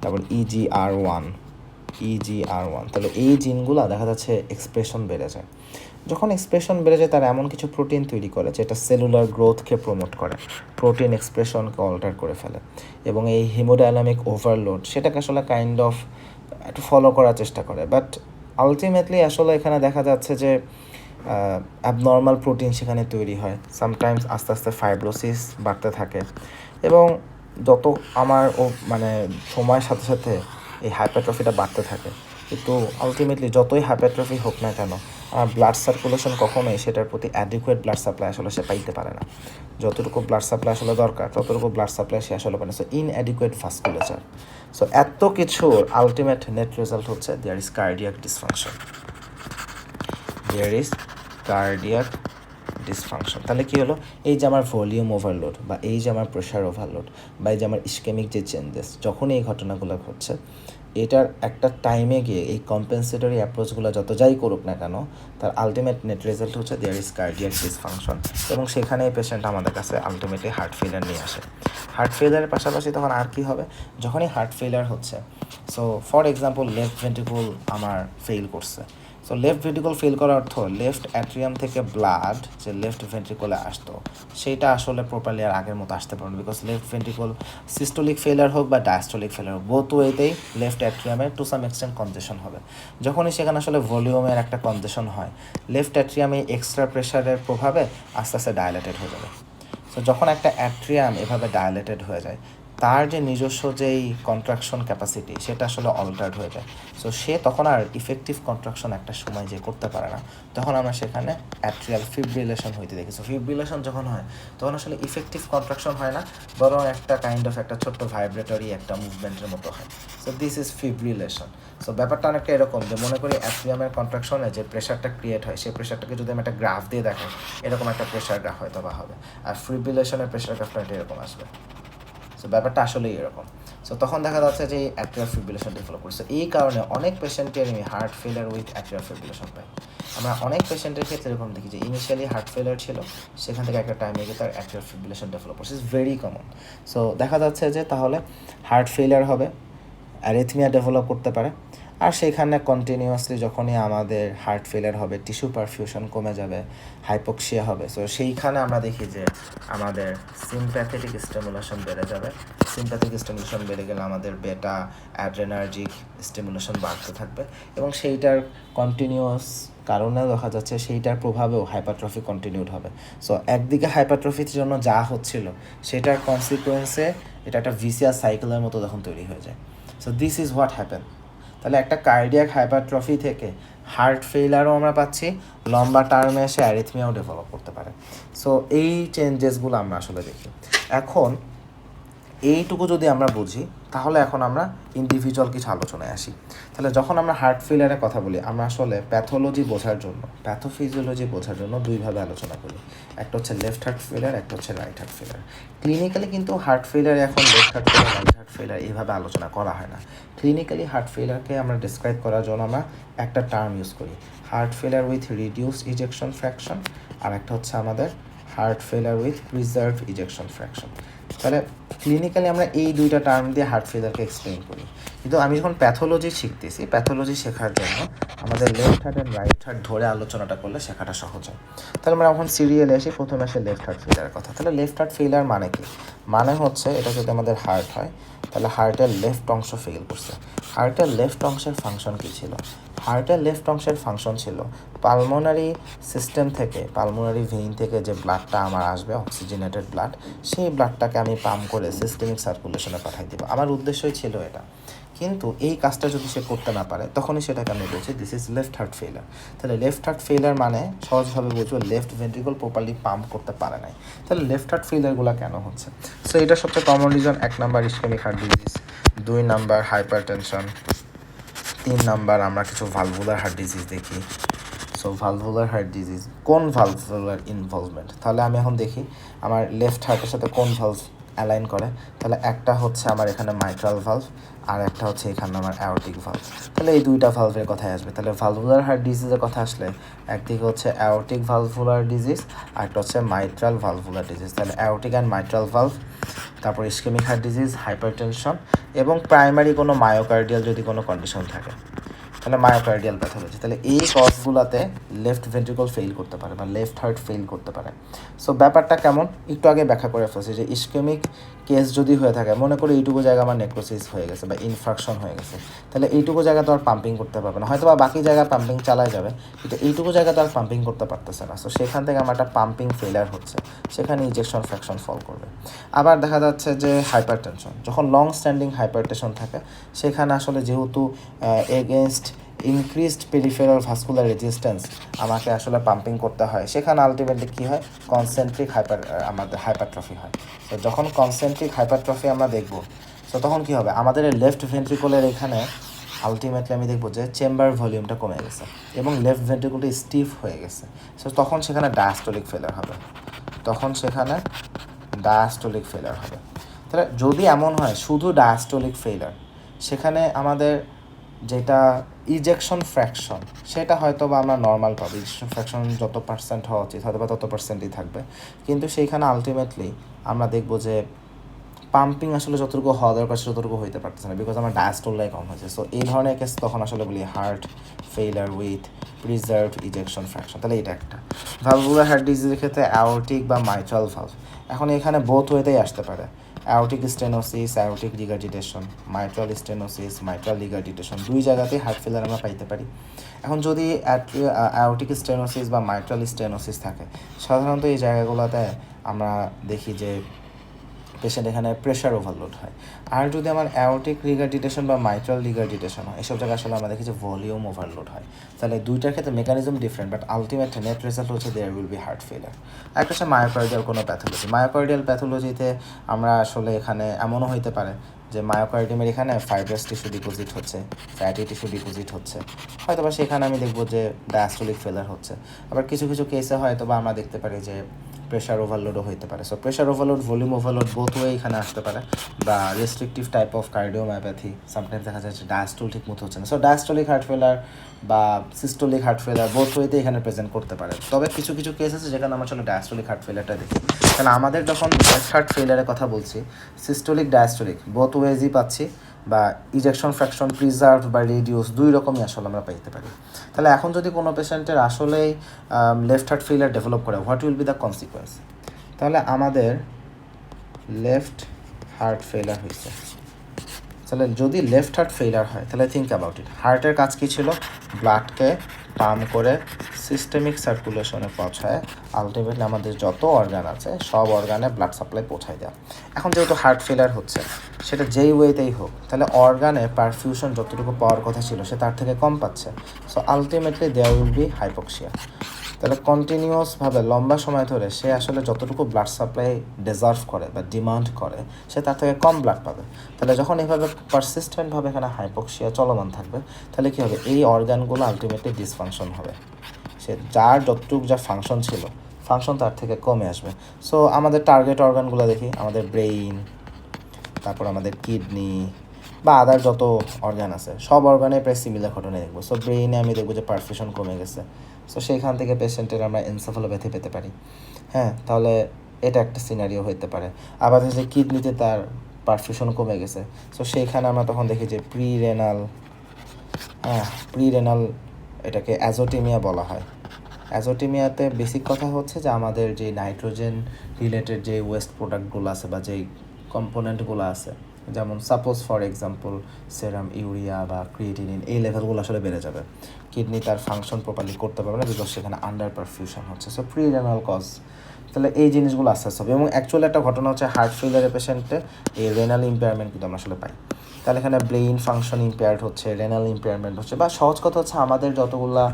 তারপর EGR1, তাহলে এই জিনগুলো দেখা যাচ্ছে এক্সপ্রেশন বেড়ে যায়। যখন এক্সপ্রেশন বেড়ে যায় তারা এমন কিছু প্রোটিন তৈরি করে যেটা সেলুলার গ্রোথকে প্রমোট করে, প্রোটিন এক্সপ্রেশনকে অল্টার করে ফেলে, এবং এই হিমোডাইনামিক ওভারলোড সেটাকে আসলে কাইন্ড অফ একটু ফলো করার চেষ্টা করে। বাট আলটিমেটলি আসলে এখানে দেখা যাচ্ছে যে অ্যাবনর্মাল প্রোটিন সেখানে তৈরি হয়, সামটাইমস আস্তে আস্তে ফাইব্রোসিস বাড়তে থাকে, এবং যত আমার মানে সময়ের সাথে সাথে এই হাইপারট্রফিটা বাড়তে থাকে। কিন্তু আলটিমেটলি যতই হাইপারট্রফি হোক না কেন, ব্লাড সার্কুলেশন কখনোই সেটার প্রতি অ্যাডিকুয়েট ব্লাড সাপ্লাই আসলে সে পাইতে পারে না। যতটুকু ব্লাড সাপ্লাই আসলে দরকার ততটুকু ব্লাড সাপ্লাই সে আসলে পায় না। So inadequate ভাস্কুলেচার। সো এত কিছুর আলটিমেট নেট রেজাল্ট হচ্ছে দেয়ার ইজ কার্ডিয়াক ডিসফাংশন। তাহলে কী হলো, এই যে আমার ভলিউম ওভারলোড, বা এই যে আমার প্রেশার ওভারলোড, বা এই যে আমার ইস্কেমিক যে চেঞ্জেস, যখন এই ঘটনাগুলো ঘটছে, এটার একটা টাইমে গিয়ে এই কম্পেনসেটরি অ্যাপ্রোচগুলো যত যাই করুক না কেন, তার আলটিমেট নেট রেজাল্ট হচ্ছে দেয়ার ইজ কার্ডিয়াক ডিসফাংশন। এবং সেখানে এই পেশেন্ট আমাদের কাছে আলটিমেটলি হার্ট ফেলিয়ার নিয়ে আসে। হার্ট ফেলিয়ারের পাশাপাশি তখন আর কী হবে, যখনই হার্ট ফেলিয়ার হচ্ছে, so for example left ventricle আমার ফেল করছে। সো লেফট ভেন্ট্রিকল ফেল করার অর্থ লেফট অ্যাট্রিয়াম থেকে ব্লাড যে লেফট ভেন্ট্রিকলে আসতো সেইটা আসলে প্রপারলি আর আগের মতো আসতে পারবে, বিকজ লেফট ভেন্ট্রিকল সিস্টোলিক ফেলার হোক বা ডায়াস্টোলিক ফেলার হোক, বোথ ওয়েতেই লেফট অ্যাট্রিয়ামে টু সাম এক্সটেন্ট কনজেশন হবে। যখনই সেখানে আসলে ভলিউমের একটা কনজেশন হয়, লেফট অ্যাট্রিয়ামে এক্সট্রা প্রেশারের প্রভাবে আস্তে আস্তে ডায়ালেটেড হয়ে যাবে। সো যখন একটা অ্যাট্রিয়াম এভাবে ডায়ালেটেড হয়ে যায়, তার যে নিজস্ব যেই কন্ট্রাকশন ক্যাপাসিটি সেটা আসলে অল্টার্ড হয়ে যায়। সো সে তখন আর ইফেক্টিভ কন্ট্রাকশন একটা সময় যে করতে পারে না, তখন আমরা সেখানে অ্যাট্রিয়াল ফিব্রিলেশন হইতে দেখি। সো ফিব্রিলেশন যখন হয় তখন আসলে ইফেক্টিভ কন্ট্রাকশন হয় না, বরং একটা কাইন্ড অফ একটা ছোট্ট ভাইব্রেটরি একটা মুভমেন্টের মতো হয়। So this is fibrillation. So ব্যাপারটা অনেকটা এরকম যে মনে করি অ্যাট্রিয়ামের কন্ট্রাকশনে যে প্রেশারটা ক্রিয়েট হয়, সেই প্রেশারটাকে যদি আমি একটা গ্রাফ দিয়ে দেখাই, এরকম একটা প্রেশার গ্রাফ হয়তো বা হবে, আর ফিব্রিলেশনের প্রেশার গ্রাফটা এরকম আসবে। সো ব্যাপারটা আসলেই এরকম। সো তখন দেখা যাচ্ছে যে অ্যাট্রিয়াল ফিব্রিলেশন ডেভেলপ করছে। এই কারণে অনেক পেশেন্টের heart failure with atrial fibrillation পাই। আমরা অনেক পেশেন্টের ক্ষেত্রে এরকম দেখি যে ইনিশিয়ালি হার্ট ফেলিয়ার ছিল, সেখান থেকে একটা টাইমে গিয়ে তার অ্যাট্রিয়াল ফিব্রিলেশন ডেভেলপ করছে। Is very common. সো দেখা যাচ্ছে যে তাহলে হার্ট ফেলিয়ার হবে, অ্যারিথমিয়া ডেভেলপ করতে পারে, আর সেখানে কন্টিনিউয়াসলি যখনই আমাদের হার্ট ফেলিয়ার হবে, টিস্যু পারফিউশন কমে যাবে, হাইপোক্সিয়া হবে। সো সেইখানে আমরা দেখি যে আমাদের সিম্প্যাথেটিক স্টিমুলেশন বেড়ে যাবে। সিম্প্যাথেটিক স্টিমুলেশন বেড়ে গেলে আমাদের বেটা অ্যাড্রেনার্জিক স্টিমুলেশন বাড়তে থাকবে, এবং সেইটার কন্টিনিউয়াস কারণে দেখা যাচ্ছে সেইটার প্রভাবেও হাইপারট্রফি কন্টিনিউড হবে। সো একদিকে হাইপারট্রফির জন্য যা হচ্ছিল সেটার কনসিকুয়েন্সে এটা একটা ভিসিয়াস সাইকেলের মতো তখন তৈরি হয়ে যায়। So this is what happen. তাহলে একটা কার্ডিয়াক হাইপারট্রফি থেকে হার্ট ফেইলারও আমরা পাচ্ছি, লম্বা টার্মে এসে অ্যারিথমিয়াও ডেভেলপ করতে পারে। সো এই চেঞ্জেসগুলো আমরা আসলে দেখি। এখন এইটুকু যদি আমরা বুঝি, তাহলে এখন আমরা ইন্ডিভিজুয়াল কিছু আলোচনায় আসি। তাহলে যখন আমরা হার্ট ফেলিয়ারের কথা বলি, আমরা আসলে প্যাথোলজি বোঝার জন্য, প্যাথোফিজিওলজি বোঝার জন্য দুইভাবে আলোচনা করি। একটা হচ্ছে লেফট হার্ট ফেলিয়ার, একটা হচ্ছে রাইট হার্ট ফেলিয়ার। ক্লিনিক্যালি কিন্তু হার্ট ফেলিয়ার এখন left heart failure, right heart failure এইভাবে আলোচনা করা হয় না। ক্লিনিক্যালি হার্ট ফেলিয়ারকে আমরা ডিসক্রাইব করার জন্য আমরা একটা টার্ম ইউজ করি, heart failure with reduced ejection fraction, আর একটা হচ্ছে আমাদের heart failure with preserved ejection fraction. তাহলে ক্লিনিক্যালি আমরা এই দুইটা টার্ম দিয়ে হার্ট ফেলিয়ারকে এক্সপ্লেন করি। কিন্তু আমি যখন প্যাথোলজি শিখতেছি, প্যাথোলজি শেখার জন্য আমাদের left heart and right heart ধরে আলোচনাটা করলে শেখাটা সহজ হয়। তাহলে আমরা এখন সিরিয়ালে আসি, প্রথমে আসে লেফট হার্ট ফেলিয়ারের কথা। তাহলে লেফট হার্ট ফেলিয়ার মানে কি? মানে হচ্ছে এটা যদি আমাদের হার্ট হয়, তাহলে হার্টের লেফট অংশ ফেল করছে। হার্টের লেফট অংশের ফাংশন কী ছিল? হার্টের লেফট অংশের ফাংশন ছিল পালমোনারি সিস্টেম থেকে, পালমোনারি ভেইন থেকে যে ব্লাডটা আমার আসবে, অক্সিজেনেটেড ব্লাড, সেই ব্লাডটাকে আমি পাম্প করে সিস্টেমিক সার্কুলেশনে পাঠাই দেবো। আমার উদ্দেশ্যই ছিল এটা। কিন্তু এই কাজটা যদি সে করতে না পারে, তখনই সেটাকে আমি বলছি this is left heart failure. তাহলে লেফট হার্ট ফেইলার মানে সহজভাবে বুঝবো লেফট ভেন্ট্রিকল প্রপারলি পাম্প করতে পারে নাই। তাহলে লেফট হার্ট ফেইলারগুলো কেন হচ্ছে? সো এটা সবচেয়ে common reason. 1 number ischaemic heart disease, 2 number hypertension, 3 number আমরা কিছু ভালভুলার হার্ট ডিজিজ দেখি। সো ভালভুলার হার্ট ডিজিজ, কোন ভালভুলার ইনভলভমেন্ট? তাহলে আমি এখন দেখি আমার লেফট হার্টের সাথে কোন ভালভ অ্যালাইন করে, তাহলে একটা হচ্ছে আমার এখানে মাইট্রাল ভালভ, আর একটা হচ্ছে এখানে আমার অ্যাওর্টিক ভালভ। তাহলে এই দুইটা ভালভের কথাই আসবে। তাহলে ভালভুলার হার্ট ডিজিজের কথা আসলে একদিকে হচ্ছে অ্যাওর্টিক ভালভুলার ডিজিজ, আর একটা হচ্ছে মাইট্রাল ভালভুলার ডিজিজ। তাহলে অ্যাওর্টিক অ্যান্ড মাইট্রাল ভালভ, তারপর ইসকেমিক হার্ট ডিজিজ, হাইপারটেনশন এবং প্রাইমারি কোনো মায়োকার্ডিয়াল যদি কোনো কন্ডিশন থাকে, তাহলে মায়োকার্ডিয়াল প্যাথোলজি। তাহলে এই কজগুলোতে লেফট ভেন্ট্রিকল ফেল করতে পারে বা লেফট হার্ট ফেল করতে পারে। সো ব্যাপারটা কেমন একটু আগে ব্যাখ্যা করে ফেলছি যে ইসকেমিক কেস যদি হয়ে থাকে, মনে করি এইটুকু জায়গা আমার নেক্রোসিস হয়ে গেছে বা ইনফ্রাকশন হয়ে গেছে, তাহলে এইটুকু জায়গা তো আর পাম্পিং করতে পারবে না, হয়তো বা বাকি জায়গা পাম্পিং চালায় যাবে, কিন্তু এইটুকু জায়গা তো আর পাম্পিং করতে পারতেছে না। সো সেখান থেকে আমার একটা পাম্পিং ফেলিয়ার হচ্ছে, সেখানে ইজেকশন ফ্র্যাকশন ফল করবে। আবার দেখা যাচ্ছে যে হাইপারটেনশন, যখন লং স্ট্যান্ডিং হাইপারটেনশন থাকে, সেখানে আসলে যেহেতু against increased peripheral vascular resistance আমাকে আসলে পাম্পিং করতে হয়, সেখানে আলটিমেটলি কী হয়, কনসেন্ট্রিক আমাদের হাইপারট্রফি হয়। তো যখন কনসেন্ট্রিক হাইপারট্রফি আমরা দেখব, তো তখন কী হবে, আমাদের লেফট ভেন্ট্রিকলের এখানে আলটিমেটলি আমি দেখব যে চেম্বার ভলিউমটা কমে গেছে এবং লেফট ভেন্ট্রিকলটা স্টিফ হয়ে গেছে। সো তখন সেখানে ডায়াস্টোলিক ফেলার হবে, হবে। তাহলে যদি এমন হয় শুধু ডায়াস্টোলিক ফেলার, সেখানে আমাদের যেটা ইজেকশন ফ্র্যাকশন সেটা হয়তো বা আমরা নর্মাল পাবো, ইজেকশন ফ্র্যাকশন যত পার্সেন্ট হওয়া উচিত হয়তো বা তত পার্সেন্টই থাকবে, কিন্তু সেইখানে আলটিমেটলি আমরা দেখবো যে পাম্পিং আসলে যতটুকু হওয়া দরকার ততটুকু হইতে পারতেছে না, বিকজ আমার ডায়াস্টোলটাই কম হয়েছে। সো এই ধরনের কেস তখন আসলে বলি heart failure with preserved ejection fraction. তাহলে এটা একটা। ভালভুলার হার্ট ডিজিজের ক্ষেত্রে অ্যাওর্টিক বা মাইট্রাল ভালভ, এখন এখানে বোথ ওয়েতেই আসতে পারে, aortic stenosis, aortic regurgitation, mitral stenosis, mitral regurgitation, দুই জায়গাতেই হার্ট ফেলার আমরা পাইতে পারি। এখন যদি অ্যাওর্টিক স্টেনোসিস বা মাইট্রাল স্টেনোসিস থাকে, সাধারণত এই জায়গাগুলোতে আমরা দেখি যে পেশেন্ট এখানে প্রেশার ওভারলোড হয়। আর যদি আমার অ্যাওর্টিক রিগার্জিটেশন বা মাইট্রাল রিগার্জিটেশন হয়, এসব জায়গায় আসলে আমরা দেখি যে ভলিউম ওভারলোড হয়। তাহলে দুইটার ক্ষেত্রে mechanism different, but ultimate net result হচ্ছে দেয়ার উইল বি হার্ট ফেলার। একটা হচ্ছে মায়োকার্ডিয়াল কোনো প্যাথোলজি। মায়োকার্ডিয়াল প্যাথোলজিতে আমরা আসলে এখানে এমনও হইতে পারে যে মায়োকার্ডিয়ামের এখানে ফাইব্রাস টিস্যু ডিপোজিট হচ্ছে, ফ্যাটি টিস্যু ডিপোজিট হচ্ছে, হয়তো বা সেখানে আমি দেখবো যে ডায়াস্টোলিক ফেলার হচ্ছে। আবার কিছু কিছু কেসে হয়তো বা আমরা দেখতে পারি যে প্রেশার ওভারলোডও হইতে পারে। So pressure overload, volume overload both way এখানে আসতে পারে, বা restrictive type of cardiomyopathy, sometimes দেখা যাচ্ছে ডায়াস্টোল ঠিক মতো হচ্ছে না। সো ডায়াস্টোলিক হার্ট ফেলার বা সিস্টোলিক হার্ট ফেলার বোথ ওয়েতে এখানে প্রেজেন্ট করতে পারে। তবে কিছু কিছু কেস আছে যেখানে আমরা চলো ডায়াস্টোলিক হার্ট ফেলারটা দেখি। তাহলে আমাদের যখন লেফট হার্ট ফেলারের কথা বলছি, সিস্টোলিক ডায়াস্টোলিক বোথ ওয়েজই পাচ্ছি, বা ইজেকশন ফ্র্যাকশন প্রিজার্ভ বা রিডিউস দুই রকমই আসলে আমরা পাইতে পারি। তাহলে এখন যদি কোনো পেশেন্টের আসলেই লেফট হার্ট ফেলিয়ার ডেভেলপ করে, what will be the consequence? তাহলে আমাদের লেফট হার্ট ফেলিয়ার হয়েছে, তাহলে যদি লেফট হার্ট ফেলিয়ার হয়, তাহলে থিঙ্ক অ্যাবাউট ইট, হার্টের কাজ কী ছিল? ব্লাডকে পাম্প করে সিস্টেমিক সার্কুলেশনে পৌঁছায়, আলটিমেটলি আমাদের যত অর্গান আছে সব অর্গানে ব্লাড সাপ্লাই পৌঁছায় দেওয়া। এখন যেহেতু হার্ট ফেলিয়ার হচ্ছে, সেটা যেই ওয়েতেই হোক, তাহলে অর্গানে পারফিউশন যতটুকু পাওয়ার কথা ছিল সে তার থেকে কম পাচ্ছে। So ultimately there will be hypoxia. তাহলে কন্টিনিউয়াসভাবে লম্বা সময় ধরে সে আসলে যতটুকু ব্লাড সাপ্লাই ডিজার্ভ করে বা ডিমান্ড করে, সে তার থেকে কম ব্লাড পাবে। তাহলে যখন এইভাবে পারসিস্টেন্টভাবে এখানে হাইপক্সিয়া চলমান থাকবে, তাহলে কী হবে, এই অর্গানগুলো আলটিমেটলি ডিসফাংশন হবে, সে যার যতটুকু যা ফাংশন ছিল ফাংশন তার থেকে কমে আসবে। সো আমাদের টার্গেট অর্গানগুলো দেখি, আমাদের ব্রেইন, তারপর আমাদের কিডনি বা আদার যত অর্গান আছে সব অর্গানে প্রায় সিমিলার ঘটনা দেখবো। সো ব্রেইনে আমি দেখবো যে পারফিউশন কমে গেছে, সো সেইখান থেকে পেশেন্টের আমরা এনসেফালোপ্যাথি পেতে পারি। হ্যাঁ, তাহলে এটা একটা সিনারিও হতে পারে। আবার যে কিডনিতে তার পারফিউশন কমে গেছে, সো সেইখানে আমরা তখন দেখি যে প্রিরেনাল এটাকে অ্যাজোটেমিয়া বলা হয়। অ্যাজোটেমিয়াতে বেসিক কথা হচ্ছে যে আমাদের যে নাইট্রোজেন রিলেটেড যে ওয়েস্ট প্রোডাক্টগুলো আছে বা যেই কম্পোনেন্টগুলো আছে, যেমন suppose for example serum, urea বা ক্রিয়েটিনিন, এই লেভেলগুলো আসলে বেড়ে যাবে, কিডনি তার ফাংশন প্রপারলি করতে পারবে না, বিকজ সেখানে আন্ডার পারফিউশন হচ্ছে। সো প্রিরেনাল কজ, তাহলে এই জিনিসগুলো আস্তে আস্তে হবে। এবং অ্যাকচুয়ালি একটা ঘটনা হচ্ছে হার্ট ফেলিয়ারের পেশেন্টে এই রেনাল ইম্পেয়ারমেন্ট কিন্তু আমরা আসলে পাই। তাহলে এখানে ব্রেইন ফাংশন ইম্পেয়ার্ড হচ্ছে, রেনাল ইম্পেয়ারমেন্ট হচ্ছে, বা সহজ কথা হচ্ছে আমাদের যতগুলা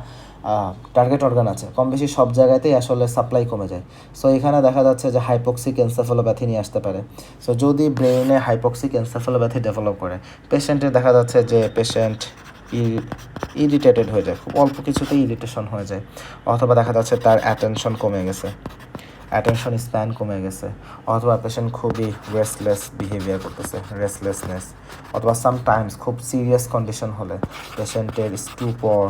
টার্গেট অর্গান আছে কম বেশি সব জায়গাতেই আসলে সাপ্লাই কমে যায়। সো এখানে দেখা যাচ্ছে যে হাইপক্সিক এনসেফালোপ্যাথি নিয়ে আসতে পারে। সো যদি ব্রেইনে হাইপক্সিক এনসেফালোপ্যাথি ডেভেলপ করে, পেশেন্টের দেখা যাচ্ছে যে পেশেন্ট ইরিটেটেড হয়ে যায়, খুব অল্প কিছুতেই ইরিটেশন হয়ে যায়, অথবা দেখা যাচ্ছে তার অ্যাটেনশন কমে গেছে, অ্যাটেনশন স্প্যান কমে গেছে, অথবা পেশেন্ট খুবই রেস্টলেস বিহেভিয়ার করতেছে, রেস্টলেসনেস, অথবা সামটাইমস খুব সিরিয়াস কন্ডিশন হলে পেশেন্টের স্টুপর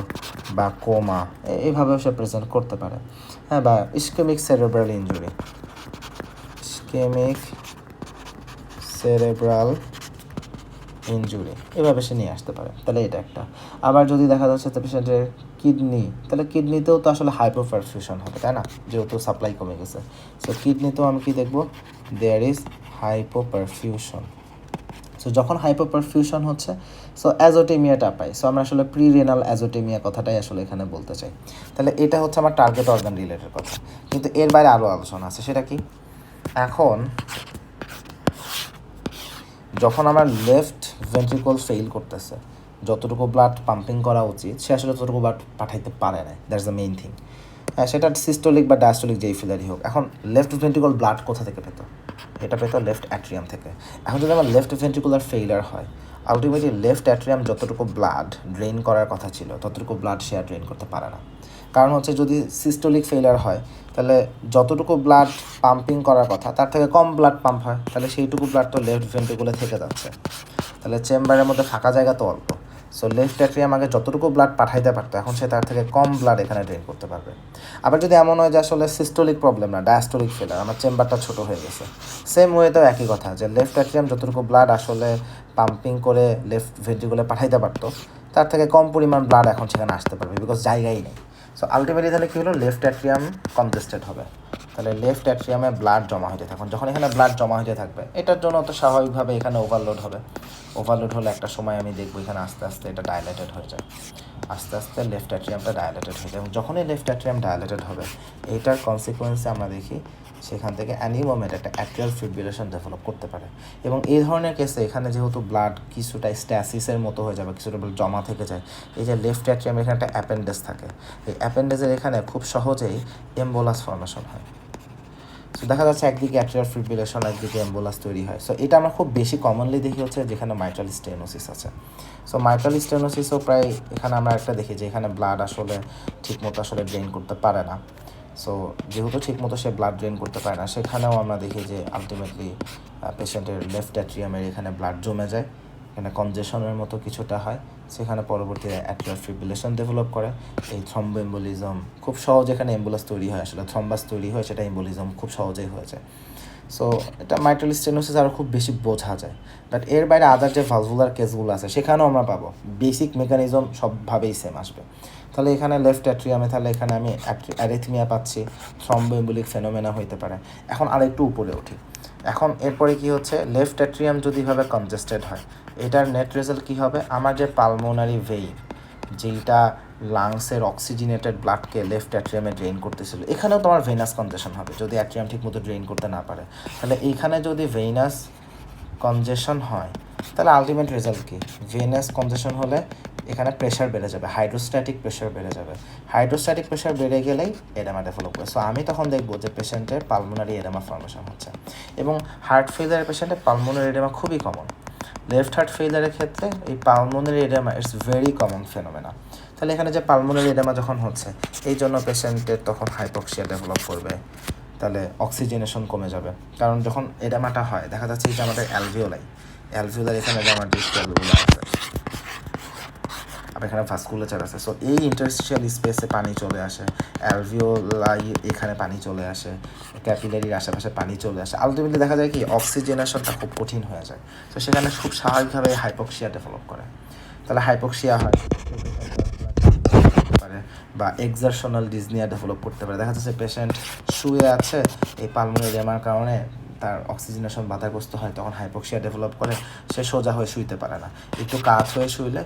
বা কোমা এইভাবেও সে প্রেজেন্ট করতে পারে। হ্যাঁ, বা ischaemic cerebral injury, ischaemic cerebral injury এভাবে সে নিয়ে আসতে পারে। তাহলে এটা একটা। আবার যদি দেখা যাচ্ছে তো পেশেন্টের কিডনি, তাহলে কিডনিতেও তো আসলে হাইপোপারফিউশন হবে, তাই না, যেহেতু সাপ্লাই কমে গেছে। সো কিডনিতেও আমি কি দেখবো, দেয়ার ইজ হাইপোপারফিউশন। সো যখন হাইপোপারফিউশন হচ্ছে, সো অ্যাজোটেমিয়াটা পাই। সো আমরা আসলে প্রিরেনাল অ্যাজোটেমিয়া কথাটাই আসলে এখানে বলতে চাই। তাহলে এটা হচ্ছে আমার টার্গেট অর্গান রিলেটেড কথা, কিন্তু এর বাইরে আরও আলোচনা আছে। সেটা কি, এখন যখন আমার লেফট ভেন্ট্রিকল ফেইল করতেছে, যতটুকু ব্লাড পাম্পিং করা উচিত সে আসলে ততটুকু ব্লাড পাঠাইতে পারে না, দ্যাটস দ্য মেইন থিং। হ্যাঁ, সেটা সিস্টোলিক বা ডায়াস্টোলিক যেই ফিলারই হোক। এখন লেফট ভেন্ট্রিকল ব্লাড কোথা থেকে পেত, এটা পেত লেফট অ্যাট্রিয়াম থেকে। এখন যদি আমার লেফট ভেন্ট্রিকুলার ফেইলার হয়, আলটিমেটলি লেফট অ্যাট্রিয়াম যতটুকু ব্লাড ড্রেন করার কথা ছিল ততটুকু ব্লাড সে আর ড্রেন করতে পারে না। কারণ হচ্ছে যদি সিস্টোলিক ফেইলার হয়, তাহলে যতটুকু ব্লাড পাম্পিং করার কথা তার থেকে কম ব্লাড পাম্প হয়, তাহলে সেইটুকু ব্লাড তো লেফট ভেন্ট্রিকুলে থেকে যাচ্ছে। তাহলে চেম্বারের মধ্যে ফাঁকা জায়গা তো অল্প। সো লেফট অ্যাট্রিয়াম আগে যতটুকু ব্লাড পাঠাইতে পারতো, এখন সে তার থেকে কম ব্লাড এখানে ড্রেন করতে পারবে। আবার যদি এমন হয় যে আসলে সিস্টোলিক প্রবলেম না, ডায়াস্টোলিক ফেলার, আমার চেম্বারটা ছোটো হয়ে গেছে, সেম ওয়েতেও একই কথা, যে লেফট অ্যাট্রিয়াম যতটুকু ব্লাড আসলে পাম্পিং করে লেফট ভেন্ট্রিকুলে পাঠাইতে পারতো তার থেকে কম পরিমাণ ব্লাড এখন সেখানে আসতে পারবে, বিকজ জায়গাই নেই। সো আলটিমেটলি তাহলে কী হলো, লেফট অ্যাট্রিয়াম কনজেস্টেড হবে। তাহলে লেফট অ্যাট্রিয়ামে ব্লাড জমা হতে থাকুন, যখন এখানে ব্লাড জমা হতে থাকবে এটার জন্য তো স্বাভাবিকভাবে এখানে ওভারলোড হবে। ওভারলোড হলে একটা সময় আমি দেখবো এখানে আস্তে আস্তে এটা ডায়ালেটেড হয়ে যায়, আস্তে আস্তে লেফট অ্যাট্রিয়ামটা ডায়ালেটেড হয়ে যায়। এবং যখনই লেফট অ্যাট্রিয়াম ডায়ালেটেড হবে, এইটার কনসিকুয়েন্সে আমরা দেখি সেখান থেকে অ্যানি মোমেন্ট একটা অ্যাট্রিয়াল ফিব্রিলেশন ডেভেলপ করতে পারে। এবং এই ধরনের কেসে এখানে যেহেতু ব্লাড কিছুটা স্ট্যাসিসের মতো হয়ে যাবে, কিছুটা ব্লাড জমা থেকে যায়, এই যে লেফট অ্যাট্রিয়ামের এখানে একটা অ্যাপেন্ডেজ থাকে, এই অ্যাপেন্ডেজের এখানে খুব সহজেই এমবোলাস ফর্মেশন হয়। সো দেখা যাচ্ছে একদিকে অ্যাট্রিয়াল ফিব্রিলেশন, একদিকে এম্বোলাস তৈরি হয়। সো এটা আমরা খুব বেশি কমনলি দেখি হচ্ছে যেখানে মাইট্রাল স্টেনোসিস আছে। সো মাইট্রাল স্টেনোসিসও প্রায় এখানে আমরা একটা দেখি যে এখানে ব্লাড আসলে ঠিকমতো আসলে ড্রেন করতে পারে না। সো যেহেতু ঠিকমতো সে ব্লাড ড্রেন করতে পারে না, সেখানেও আমরা দেখি যে আলটিমেটলি পেশেন্টের লেফট অ্যাট্রিয়ামের এখানে ব্লাড জমে যায়, এখানে কনজেশনের মতো কিছুটা হয়, সেখানে পরবর্তীতে অ্যাট্রিয়াল ফিব্রিলেশন ডেভেলপ করে। এই থ্রম্বোএম্বোলিজম খুব সহজ, এখানে এম্বুলাস তৈরি হয়, আসলে থ্রম্বাস তৈরি হয়, সেটা এম্বোলিজম খুব সহজেই হয়ে যায়। সো এটা মাইট্রাল স্টেনোসিস আরও খুব বেশি বোঝা যায়। বাট এর বাইরে আদার যে ভালভুলার কেসগুলো আছে সেখানেও আমরা পাবো বেসিক মেকানিজম সবভাবেই সেম আসবে। তাহলে এখানে লেফট অ্যাট্রিয়ামে, তাহলে এখানে আমি অ্যারিথমিয়া পাচ্ছি, থ্রম্বোএম্বোলিক ফেনোমেনা হইতে পারে। এখন আরেকটু উপরে উঠি, এখন এরপরে কি হচ্ছে, লেফট অ্যাট্রিয়াম যদি ভাবে কনজেস্টেড হয়, এটার নেট রেজাল্ট কী হবে, আমার যে পালমোনারি ভেইন যেইটা লাংসের অক্সিজেনেটেড ব্লাডকে লেফট অ্যাট্রিয়ামে ড্রেন করতেছিল, এখানেও তোমার ভেনাস কনজেশন হবে যদি অ্যাট্রিয়াম ঠিকমতো ড্রেন করতে না পারে। তাহলে এইখানে যদি ভেনাস কনজেশন হয়, তাহলে আলটিমেট রেজাল্ট কী, ভেনাস কনজেশন হলে এখানে প্রেশার বেড়ে যাবে, হাইড্রোস্ট্যাটিক প্রেশার বেড়ে যাবে। হাইড্রোস্ট্যাটিক প্রেশার বেড়ে গেলেই এডেমা ডেভেলপ করে। সো আমি তখন দেখবো যে পেশেন্টের পালমোনারি এডেমা ফর্মেশন হচ্ছে। এবং হার্ট ফেলিয়ারের পেশেন্টের পালমোনারি এডেমা খুবই কমন। লেফট হার্ট ফেলিয়ারের ক্ষেত্রে এই pulmonary oedema it's very common phenomena. তাহলে এখানে যে পালমোনারি এডেমা যখন হচ্ছে, এই জন্য পেশেন্টের তখন হাইপক্সিয়া ডেভেলপ করবে, তাহলে অক্সিজেনেশন কমে যাবে। কারণ যখন এডেমাটা হয় দেখা যাচ্ছে যে আমাদের অ্যালভিওলার এখানে যে আমার ডিসক্যালগুলো আছে, আর এখানে ভাস্কুলেচার আছে। সো এই ইন্টারস্টিশিয়াল স্পেসে পানি চলে আসে, অ্যালভিওলাই এখানে পানি চলে আসে, ক্যাপিলারির আশেপাশে পানি চলে আসে, আলটিমেটলি দেখা যায় কি অক্সিজেনেশনটা খুব কঠিন হয়ে যায়। তো সেখানে খুব স্বাভাবিকভাবে হাইপক্সিয়া ডেভেলপ করে। তাহলে হাইপক্সিয়া হয় পারে বা এক্সারশনাল ডিজনিয়া ডেভেলপ করতে পারে। দেখা যাচ্ছে পেশেন্ট শুয়ে আছে, এই পালমোনারি এডেমার কারণে তার অক্সিজেনেশন বাধাগ্রস্ত হয়, তখন হাইপক্সিয়া ডেভেলপ করে, সে সোজা হয়ে শুইতে পারে না, একটু কাত হয়ে শুইলে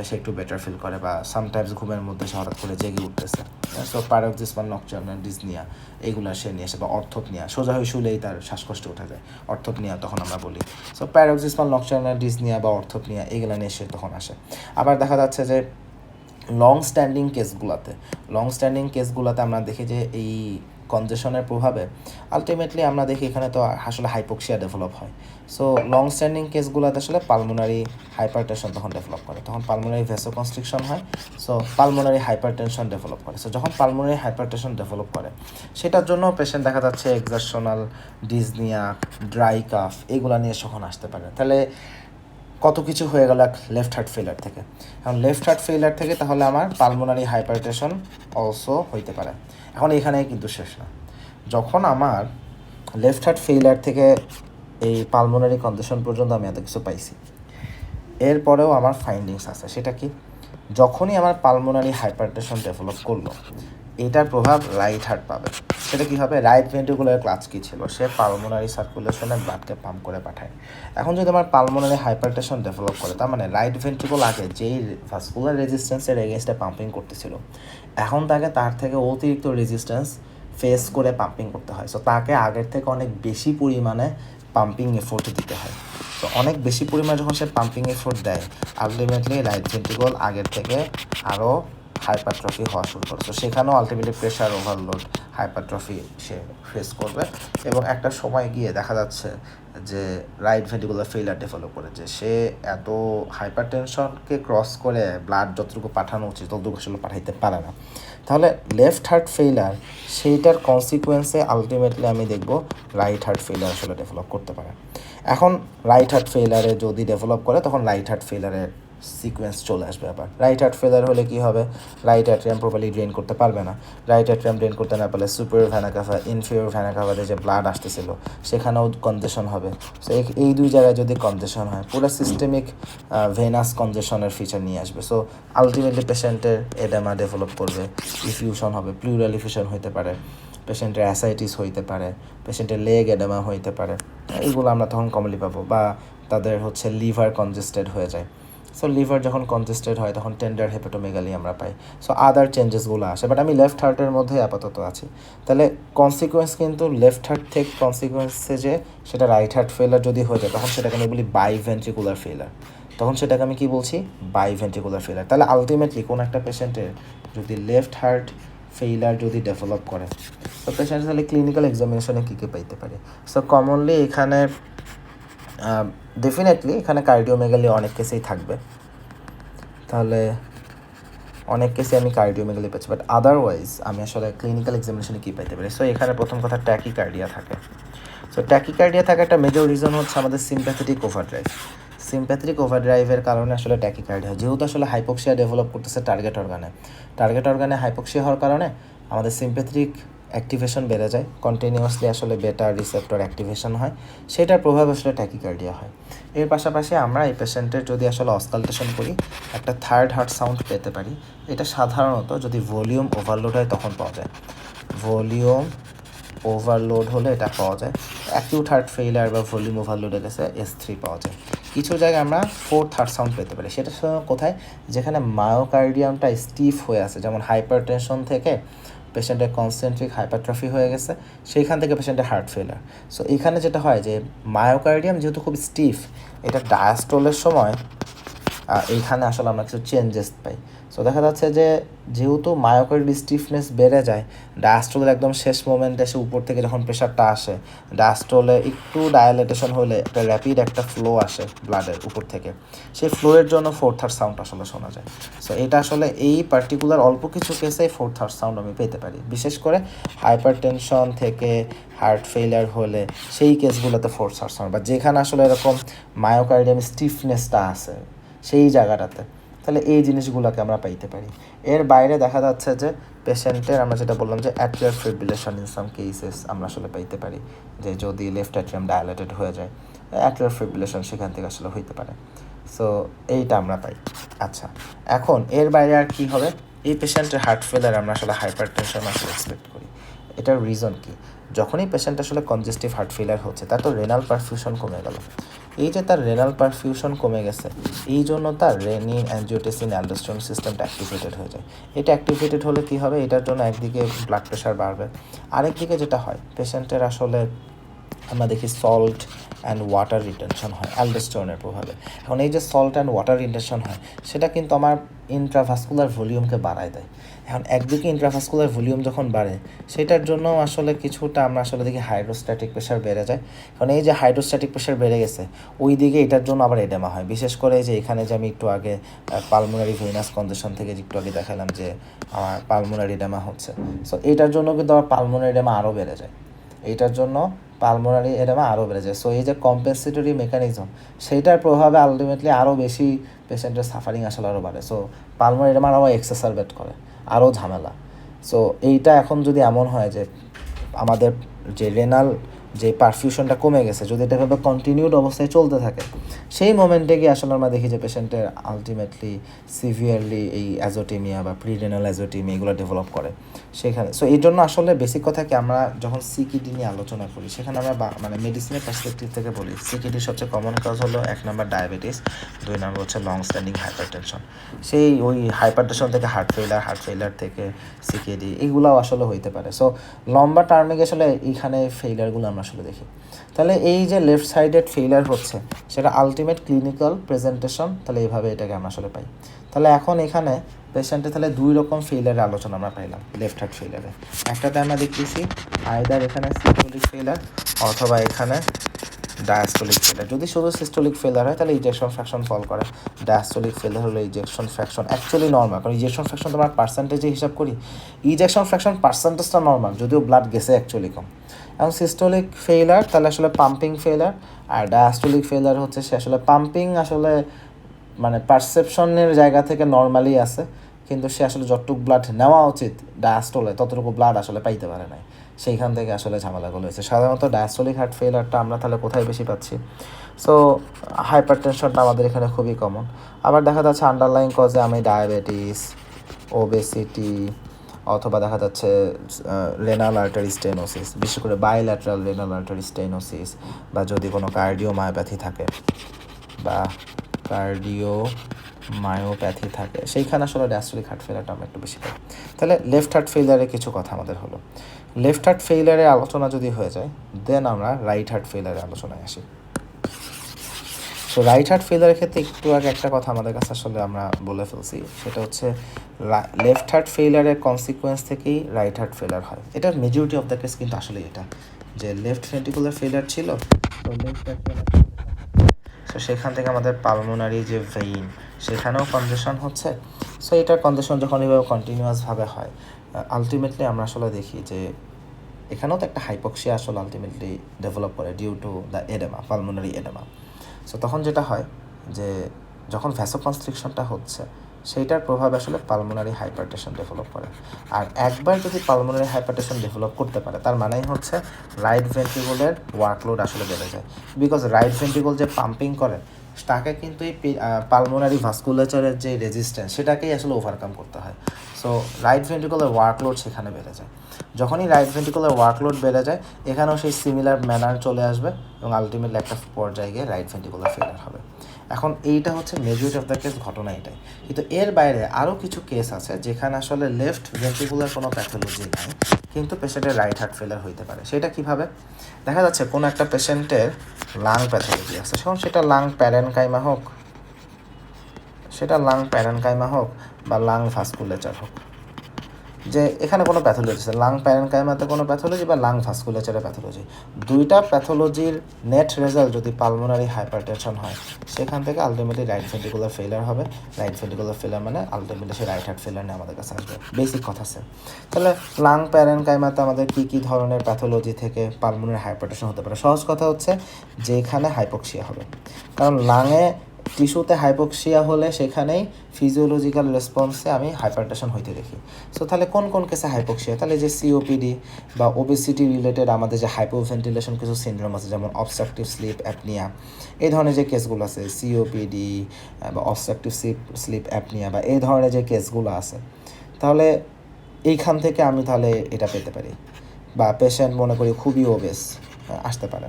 সে একটু বেটার ফিল করে, বা সামটাইমস ঘুমের মধ্যে সে হঠাৎ করে জেগে উঠতেছে। সো প্যারক্সিসমাল নকটার্নাল ডিসনিয়া এইগুলো সে নিয়ে আসে, বা অর্থোপনিয়া, সোজা হয়ে শুলেই তার শ্বাসকষ্ট উঠে যায়, অর্থোপনিয়া তখন আমরা বলি। সো প্যারক্সিসমাল নকটার্নাল ডিসনিয়া বা অর্থোপনিয়া এইগুলো নিয়ে সে তখন আসে। আবার দেখা যাচ্ছে যে লং স্ট্যান্ডিং কেসগুলোতে আমরা দেখি যে এই কনজেশনের প্রভাবে আলটিমেটলি আমরা দেখি এখানে তো আসলে হাইপোক্সিয়া ডেভেলপ হয়। সো লং স্ট্যান্ডিং কেসগুলোতে আসলে পালমোনারি হাইপারটেনশন তখন ডেভেলপ করে, তখন পালমোনারি ভেসোকনস্ট্রিকশন হয়, সো পালমোনারি হাইপারটেনশন ডেভেলপ করে। সো যখন পালমোনারি হাইপারটেনশন ডেভেলপ করে সেটার জন্য পেশেন্ট দেখা যাচ্ছে এক্সারশনাল ডিসনিয়া, ড্রাই কাফ এগুলো নিয়ে তখন আসতে পারে। তাহলে কত কিছু হয়ে গেল লেফট হার্ট ফেলার থেকে। এখন লেফট হার্ট ফেলার থেকে তাহলে আমার পালমোনারি হাইপারটেনশন অলসো হইতে পারে। এখন এখানেই কিন্তু শেষ না, যখন আমার লেফট হার্ট ফেইলার থেকে এই পালমোনারি কন্ডিশন পর্যন্ত আমি এত কিছু পাইছি, এরপরেও আমার ফাইন্ডিংস আছে। সেটা কি, যখনই আমার পালমোনারি হাইপারটেনশন ডেভেলপ করলো এটার প্রভাব রাইট হার্ট পাবে। সেটা কী হবে, রাইট ভেন্ট্রিকুলার ক্লাচ কী ছিল, সে পালমোনারি সার্কুলেশনে ব্লাডকে পাম্প করে পাঠায়। এখন যদি আমার পালমোনারি হাইপারটেনশন ডেভেলপ করে, তার মানে রাইট ভেন্ট্রিকুল আগে যেই ভাস্কুলার রেজিস্ট্যান্সের এগেনস্টে পাম্পিং করতেছিল, এখন তাকে তার থেকে অতিরিক্ত রেজিস্ট্যান্স ফেস করে পাম্পিং করতে হয়। সো তাকে আগের থেকে অনেক বেশি পরিমাণে পাম্পিং এফোর্ট দিতে হয়। তো অনেক বেশি পরিমাণে যখন সে পাম্পিং এফোর্ট দেয়, আলটিমেটলি রাইট ভেন্ট্রিকল আগের থেকে আরও হাইপারট্রফি হওয়া শুরু করে। তো সেখানেও আলটিমেটলি প্রেশার ওভারলোড হাইপারট্রফি সে ফেস করবে, এবং একটা সময় গিয়ে দেখা যাচ্ছে যে রাইট ভেন্ট্রিকুলার ফেইলার ডেভেলপ করেছে, সে এত হাইপারটেনশনকে ক্রস করে ব্লাড যতটুকু পাঠানো উচিত ততটুকু আসলে পাঠাইতে পারে না। তাহলে লেফট হার্ট ফেইলার সেইটার কনসিকুয়েন্সে আলটিমেটলি আমি দেখব রাইট হার্ট ফেইলার আসলে ডেভেলপ করতে পারে। এখন রাইট হার্ট ফেইলারে যদি ডেভেলপ করে তখন রাইট হার্ট ফেইলারের সিকোয়েন্স চলে আসবে। আবার রাইট হার্ট ফেলার হলে কী হবে, রাইট অ্যাট্রিয়াম প্রপারলি ড্রেন করতে পারবে না। রাইট অ্যাট্রিয়াম ড্রেন করতে না পারলে superior vena cava, inferior vena কাভাতে যে ব্লাড আসতেছিল সেখানেও কনজেশন হবে। সো এই দুই জায়গায় যদি কনজেশন হয়, পুরো সিস্টেমিক ভেনাস কনজেশনের ফিচার নিয়ে আসবে। সো আলটিমেটলি পেশেন্টের এডেমা ডেভেলপ করবে, ইফিউশন হবে, প্লুরাল ইফিউশন হইতে পারে, পেশেন্টের অ্যাসাইটিস হইতে পারে, পেশেন্টের লেগ এডেমা হইতে পারে। এইগুলো আমরা তখন কমনলি পাবো। বা তাদের হচ্ছে লিভার কনজেস্টেড হয়ে যায়। সো লিভার যখন কনজেস্টেড হয় তখন টেন্ডার হেপাটোমেগালি আমরা পাই। সো আদার চেঞ্জেসগুলো আসে, বাট আমি লেফট হার্টের মধ্যে আপাতত আছি। তাহলে কনসিকুয়েন্স কিন্তু লেফট হার্ট থেকে কনসিকুয়েন্সে যে সেটা রাইট হার্ট ফেলার যদি হয়ে যায় তখন সেটাকে আমি বলি বাইভেন্ট্রিকুলার ফেলার। তখন সেটাকে আমি কি বলছি, বাইভেন্ট্রিকুলার ফেলার। তাহলে আলটিমেটলি কোনো একটা পেশেন্টের যদি লেফট হার্ট ফেইলার যদি ডেভেলপ করে, তো পেশেন্ট তাহলে ক্লিনিক্যাল এক্সামিনেশনে কী কী পাইতে পারে। সো কমনলি এখানে ডেফিনেটলি এখানে কার্ডিওমেগালি অনেক কেসেই থাকবে, তাহলে অনেক কেসে আমি কার্ডিওমেগালি পাচ্ছি, বাট আদারওয়াইজ আমি আসলে ক্লিনিক্যাল এক্সামিনেশনে কী পাইতে পারি। সো এখানে প্রথম কথা ট্যাকিকার্ডিয়া থাকে। সো ট্যাকিকার্ডিয়া থাকা একটা মেজর রিজন হচ্ছে আমাদের সিম্প্যাথেটিক ওভারড্রাইভ। সিম্প্যাথেটিক ওভারড্রাইভের কারণে আসলে ট্যাকিকার্ডিয়া, যেহেতু আসলে হাইপোক্সিয়া ডেভেলপ করতেছে টার্গেট অর্গানে হাইপোক্সিয়া হওয়ার কারণে আমাদের সিম্প্যাথেটিক অ্যাক্টিভেশন বেড়ে যায়, কন্টিনিউয়াসলি আসলে বেটা রিসেপ্টর অ্যাক্টিভেশন হয়, সেটার প্রভাব আসলে ট্যাকিকার্ডিয়া হয়। এর পাশাপাশি আমরা এই পেশেন্টের যদি আসলে অসকালটেশন করি একটা থার্ড হার্ট সাউন্ড পেতে পারি। এটা সাধারণত যদি ভলিউম ওভারলোড হয় তখন পাওয়া যায়। ভলিউম ওভারলোড হলে এটা পাওয়া যায়। অ্যাকিউট হার্ট ফেইলার বা ভলিউম ওভারলোডে গেছে S3 পাওয়া যায়। কিছু জায়গায় আমরা ফোর্থ হার্ট সাউন্ড পেতে পারি। সেটা কোথায়, যেখানে মায়োকার্ডিয়ামটা স্টিফ হয়ে আছে, যেমন হাইপারটেনশন থেকে পেশেন্টের কনসেন্ট্রিক হাইপারট্রফি হয়ে গেছে, সেইখান থেকে পেশেন্টের হার্ট ফেলার। সো এখানে যেটা হয় যে মায়োকার্ডিয়াম যেহেতু খুব স্টিফ, এটা ডায়াস্টোলের সময় এইখানে আসলে আমরা কিছু চেঞ্জেস পাই। সো দেখা যাচ্ছে যে যেহেতু মায়োকার্ডিয়াল স্টিফনেস বেড়ে যায়, ডায়াস্টোলের একদম শেষ মোমেন্টে এসে উপর থেকে যখন প্রেশারটা আসে, ডায়াস্টোলে একটু ডায়ালেটেশন হলে একটা র্যাপিড একটা ফ্লো আসে ব্লাডের উপর থেকে, সেই ফ্লোয়ের জন্য ফোর্থ হার্ট সাউন্ড আসলে শোনা যায়। সো এটা আসলে এই পার্টিকুলার অল্প কিছু কেসে ফোর্থ হার্ট সাউন্ড আমি পেতে পারি, বিশেষ করে হাইপারটেনশন থেকে হার্ট ফেইলার হলে সেই কেসগুলোতে ফোর্থ হার্ট সাউন্ড, বা যেখানে আসলে এরকম মায়োকার্ডিয়াম স্টিফনেসটা আছে সেই জায়গাটাতে, তাহলে এই জিনিসগুলোকে আমরা পাইতে পারি। এর বাইরে দেখা যাচ্ছে যে পেশেন্টের আমরা যেটা বললাম যে atrial fibrillation in some cases আমরা আসলে পাইতে পারি, যে যদি লেফট অ্যাট্রিয়াম ডায়ালেটেড হয়ে যায় অ্যাট্রিয়াল ফিব্রিলেশন সেখান থেকে আসলে হইতে পারে। সো এইটা আমরা পাই। আচ্ছা, এখন এর বাইরে আর কী হবে, এই পেশেন্টের হার্ট ফেলার আমরা আসলে হাইপারটেনশন আসলে এক্সপেক্ট করি। এটার রিজন কি, যখনই পেশেন্ট আসলে কনজেস্টিভ হার্ট ফেলার হচ্ছে তার তো রেনাল পারফিউশন কমে গেল। এই যে তার রেনাল পারফিউশন কমে গেছে, এই জন্য তার রেনিন অ্যাঞ্জিওটেনসিন অ্যালডোস্টেরন সিস্টেমটা অ্যাক্টিভেটেড হয়ে যায়। এটা অ্যাক্টিভেটেড হলে কী হবে, এটার জন্য একদিকে ব্লাড প্রেশার বাড়বে, আরেকদিকে যেটা হয় পেশেন্টের আসলে আমরা দেখি সল্ট অ্যান্ড ওয়াটার রিটেনশন হয় অ্যালডোস্টেরনের প্রভাবে। এখন এই যে সল্ট অ্যান্ড ওয়াটার রিটেনশন হয় সেটা কিন্তু আমার ইন্ট্রাভাস্কুলার ভলিউমকে বাড়ায় দেয়। এখন একদিকে ইন্ট্রাভাস্কুলার ভলিউম যখন বাড়ে সেটার জন্য আসলে কিছুটা আমরা আসলে দেখি হাইড্রোস্ট্যাটিক প্রেশার বেড়ে যায়। কারণ এই যে হাইড্রোস্ট্যাটিক প্রেশার বেড়ে গেছে ওই দিকে এটার জন্য আবার এডেমা হয়, বিশেষ করে যে এখানে যে আমি একটু আগে পালমোনারি ভেনাস কনজেশন থেকে একটু আগে দেখালাম যে আমার পালমোনারি এডেমা হচ্ছে। সো এইটার জন্য কিন্তু আমার পালমোনারি এডেমা আরও বেড়ে যায়, এইটার জন্য পালমোনারি এডেমা আরও বেড়ে যায়। সো এই যে কম্পেনসেটরি মেকানিজম সেইটার প্রভাবে আলটিমেটলি আরও বেশি পেশেন্টের সাফারিং আসলে আরও বাড়ে। সো পালমোনারি এডেমা আরও এক্সাসারবেট করে, আরও ঝামেলা। সো এইটা এখন যদি এমন হয় যে আমাদের যে রেনাল যে পারফিউশনটা কমে গেছে, যদি এটা এভাবে কন্টিনিউড অবস্থায় চলতে থাকে, সেই মোমেন্টে গিয়ে আসলে আমরা দেখি যে পেশেন্টের আলটিমেটলি সিভিয়ারলি এই অ্যাজোটেমিয়া বা প্রিরেনাল অ্যাজোটেমিয়া এগুলো ডেভেলপ করে সেখানে। সো এই জন্য আসলে বেসিক কথা কি, আমরা যখন সিকিডি নিয়ে আলোচনা করি সেখানে আমরা মানে মেডিসিনের পার্সপেক্টিভ থেকে বলি সিকিডির সবচেয়ে কমন কজ হলো 1 নম্বর ডায়াবেটিস, 2 নম্বর হচ্ছে লং স্ট্যান্ডিং হাইপারটেনশন। সেই ওই হাইপারটেনশন থেকে হার্ট ফেইলার থেকে সিকিডি এগুলোও আসলে হইতে পারে। সো লম্বা টার্মে আসলে এইখানে ফেইলারগুলো আমরা আসলে দেখি। তাহলে এই যে লেফট সাইডেড ফেইলার হচ্ছে সেটা আলটিমেট ক্লিনিক্যাল প্রেজেন্টেশন, তাহলে এইভাবে এটাকে আমরা আসলে পাই। তাহলে এখন এখানে পেশেন্টে তাহলে 2 রকম ফেইলারের আলোচনা আমরা পাইলাম লেফট হার্ট ফেইলারে। একটাতে আমরা দেখতেছি আইদার এখানে সিস্টোলিক ফেইলার অথবা এখানে ডায়াস্টোলিক ফেইলার। যদি শুধু সিস্টোলিক ফেইলার হয় তাহলে ইজেকশন ফ্র্যাকশন ফল করে, ডায়াস্টোলিক ফেইলার হলে ইজেকশন ফ্র্যাকশন অ্যাকচুয়ালি নর্মাল, কারণ ইজেকশন ফ্র্যাকশন তো আমরা পার্সেন্টেজে হিসাব করি, ইজেকশন ফ্র্যাকশন পার্সেন্টেজটা নর্মাল যদিও ব্লাড গেছে অ্যাকচুয়ালি কম। এখন সিস্টোলিক ফেইলার তাহলে আসলে পাম্পিং ফেইলার, আর ডায়াস্টোলিক ফেইলার হচ্ছে সে আসলে পাম্পিং আসলে মানে পারসেপশনের জায়গা থেকে নর্মালি আছে, কিন্তু সে আসলে যতটুকু ব্লাড নেওয়া উচিত ডায়াস্টোলে ততটুকু ব্লাড আসলে পাইতে পারে নাই, সেইখান থেকে আসলে ঝামেলাগুলো হয়েছে। সাধারণত ডায়াস্টোলিক হার্ট ফেইলারটা আমরা তাহলে কোথায় বেশি পাচ্ছি? সো হাইপার টেনশনটা আমাদের এখানে খুবই কমন। আবার দেখা যাচ্ছে আন্ডারলাইং কজে আমি ডায়াবেটিস, ওবেসিটি অথবা দেখা যাচ্ছে রেনাল আর্টারি স্টেনোসিস, বিশেষ করে বাইল্যাটারাল রেনাল আর্টারি স্টেনোসিস, বা যদি কোনো কার্ডিওমায়োপ্যাথি থাকে বা কার্ডিওমায়োপ্যাথি থাকে সেইখানে আসলে ডায়াস্টোলিক হার্ট ফেইলারটা আমরা একটু বেশি পাই। তাহলে লেফট হার্ট ফেইলারের কিছু কথা আমাদের হলো। লেফট হার্ট ফেইলারের আলোচনা যদি হয়ে যায় দেন আমরা রাইট হার্ট ফেইলারের আলোচনায় আসি। সো রাইট হার্ট ফেইলারের ক্ষেত্রে একটু আগে একটা কথা আমাদের কাছে আসলে আমরা বলে ফেলছি, সেটা হচ্ছে লেফট হার্ট ফেইলারের কনসিকুয়েন্স থেকেই রাইট হার্ট ফেইলার হয়। এটার মেজরিটি অফ দ্য কেস কিন্তু আসলে এটা যে লেফট ভেন্ট্রিকুলার ফেইলার ছিল, তো লেফট হার্ট ফেইলার, সো সেখান থেকে আমাদের পালমোনারি যে ভেইন সেখানেও কনজেশন হচ্ছে। সো এটার কনজেশন যখন এভাবে কন্টিনিউয়াসভাবে হয় আলটিমেটলি আমরা আসলে দেখি যে এখানেও তো একটা হাইপক্সিয়া আসলে আলটিমেটলি ডেভেলপ করে due to the oedema, pulmonary oedema. So তখন যেটা হয় যে যখন ভ্যাসোকনস্ট্রিকশনটা হচ্ছে সেইটার প্রভাবে আসলে পালমোনারি হাইপারটেনশন ডেভেলপ করে। আর একবার যদি পালমোনারি হাইপারটেনশন ডেভেলপ করতে পারে তার মানেই হচ্ছে রাইট ভেন্ট্রিকুলের ওয়ার্কলোড আসলে বেড়ে যায়, বিকজ রাইট ভেন্ট্রিকুল যে পাম্পিং করে তাকে কিন্তু এই পালমোনারি ভাস্কুলেচারের যে রেজিস্ট্যান্স সেটাকেই আসলে ওভারকাম করতে হয়। সো রাইট ভেন্ট্রিকুলার ওয়ার্কলোড সেখানে বেড়ে যায়। যখনই রাইট ভেন্ট্রিকুলার ওয়ার্কলোড বেড়ে যায় এখানেও সেই সিমিলার ম্যানার চলে আসবে এবং আলটিমেটলি একটা পর্যায়ে গিয়ে রাইট ভেন্ট্রিকুলার ফেলিয়ার হবে। এখন এইটা হচ্ছে মেজরিটি অফ দ্য কেস ঘটনা এটাই, কিন্তু এর বাইরে আরও কিছু কেস আছে যেখানে আসলে লেফট ভেন্ট্রিকুলার কোনো প্যাথোলজি নাই কিন্তু পেশেন্টের রাইট হার্ট ফেলিয়ার হইতে পারে। সেটা কিভাবে দেখা যাচ্ছে? কোনো একটা পেশেন্টের লাং প্যাথোলজি আছে, সেটা লাং প্যারেনকাইমা হোক, বা লাং ভাস্কুলেচার হোক, যে এখানে কোনো প্যাথোলজি আছে লাং প্যারেনকাইমাতে কোনো প্যাথোলজি বা লাং ভাস্কুলেচারের প্যাথোলজি, দুইটা প্যাথোলজির নেট রেজাল্ট যদি পালমোনারি হাইপারটেনশন হয় সেখান থেকে আলটিমেটলি রাইট ভেন্ট্রিকুলার ফেইলার হবে। রাইট ভেন্ট্রিকুলার ফেইলার মানে আলটিমেটলি সে রাইট হার্ট ফেইলার নিয়ে আমাদের কাছে আসবে। বেসিক কথা আছে। তাহলে লাং প্যারেনকাইমাতে আমাদের কী কী ধরনের প্যাথোলজি থেকে পালমোনারি হাইপারটেনশন হতে পারে? সহজ কথা হচ্ছে যে এখানে হাইপক্সিয়া হবে, কারণ লাংয়ে টিস্যুতে হাইপক্সিয়া হলে সেখানেই ফিজিওলজিক্যাল রেসপন্সে আমি হাইপারটেনশন হইতে দেখি। সো তাহলে কোন কোন কেসে হাইপক্সিয়া? তাহলে যে সিওপিডি বা ওবেসিটি রিলেটেড আমাদের যে হাইপোভেন্টিলেশন কিছু সিনড্রোম আছে যেমন অবস্ট্রাকটিভ স্লিপ অ্যাপনিয়া, এই ধরনের যে কেসগুলো আছে সিওপিডি বা অবস্ট্রাকটিভ স্লিপ অ্যাপনিয়া বা এই ধরনের যে কেসগুলো আছে, তাহলে এইখান থেকে আমি তাহলে এটা পেতে পারি। বা পেশেন্ট মনে করি খুবই ওবেস আসতে পারে।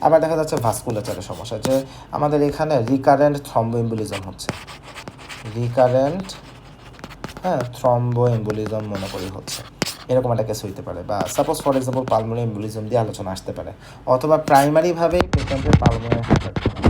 আবার দেখা যাচ্ছে ভাস্কুলেচারের সমস্যা, যে আমাদের এখানে রিকারেন্ট থ্রম্বোএম্বলিজম হচ্ছে, থ্রম্বোএম্বলিজম মনে করি হচ্ছে, এরকম একটা কেস হইতে পারে। বা suppose for example pulmonary embolism দিয়ে আলোচনা আসতে পারে, অথবা প্রাইমারিভাবেই পেশেন্টের পালমোনারি হাইপারটেনশন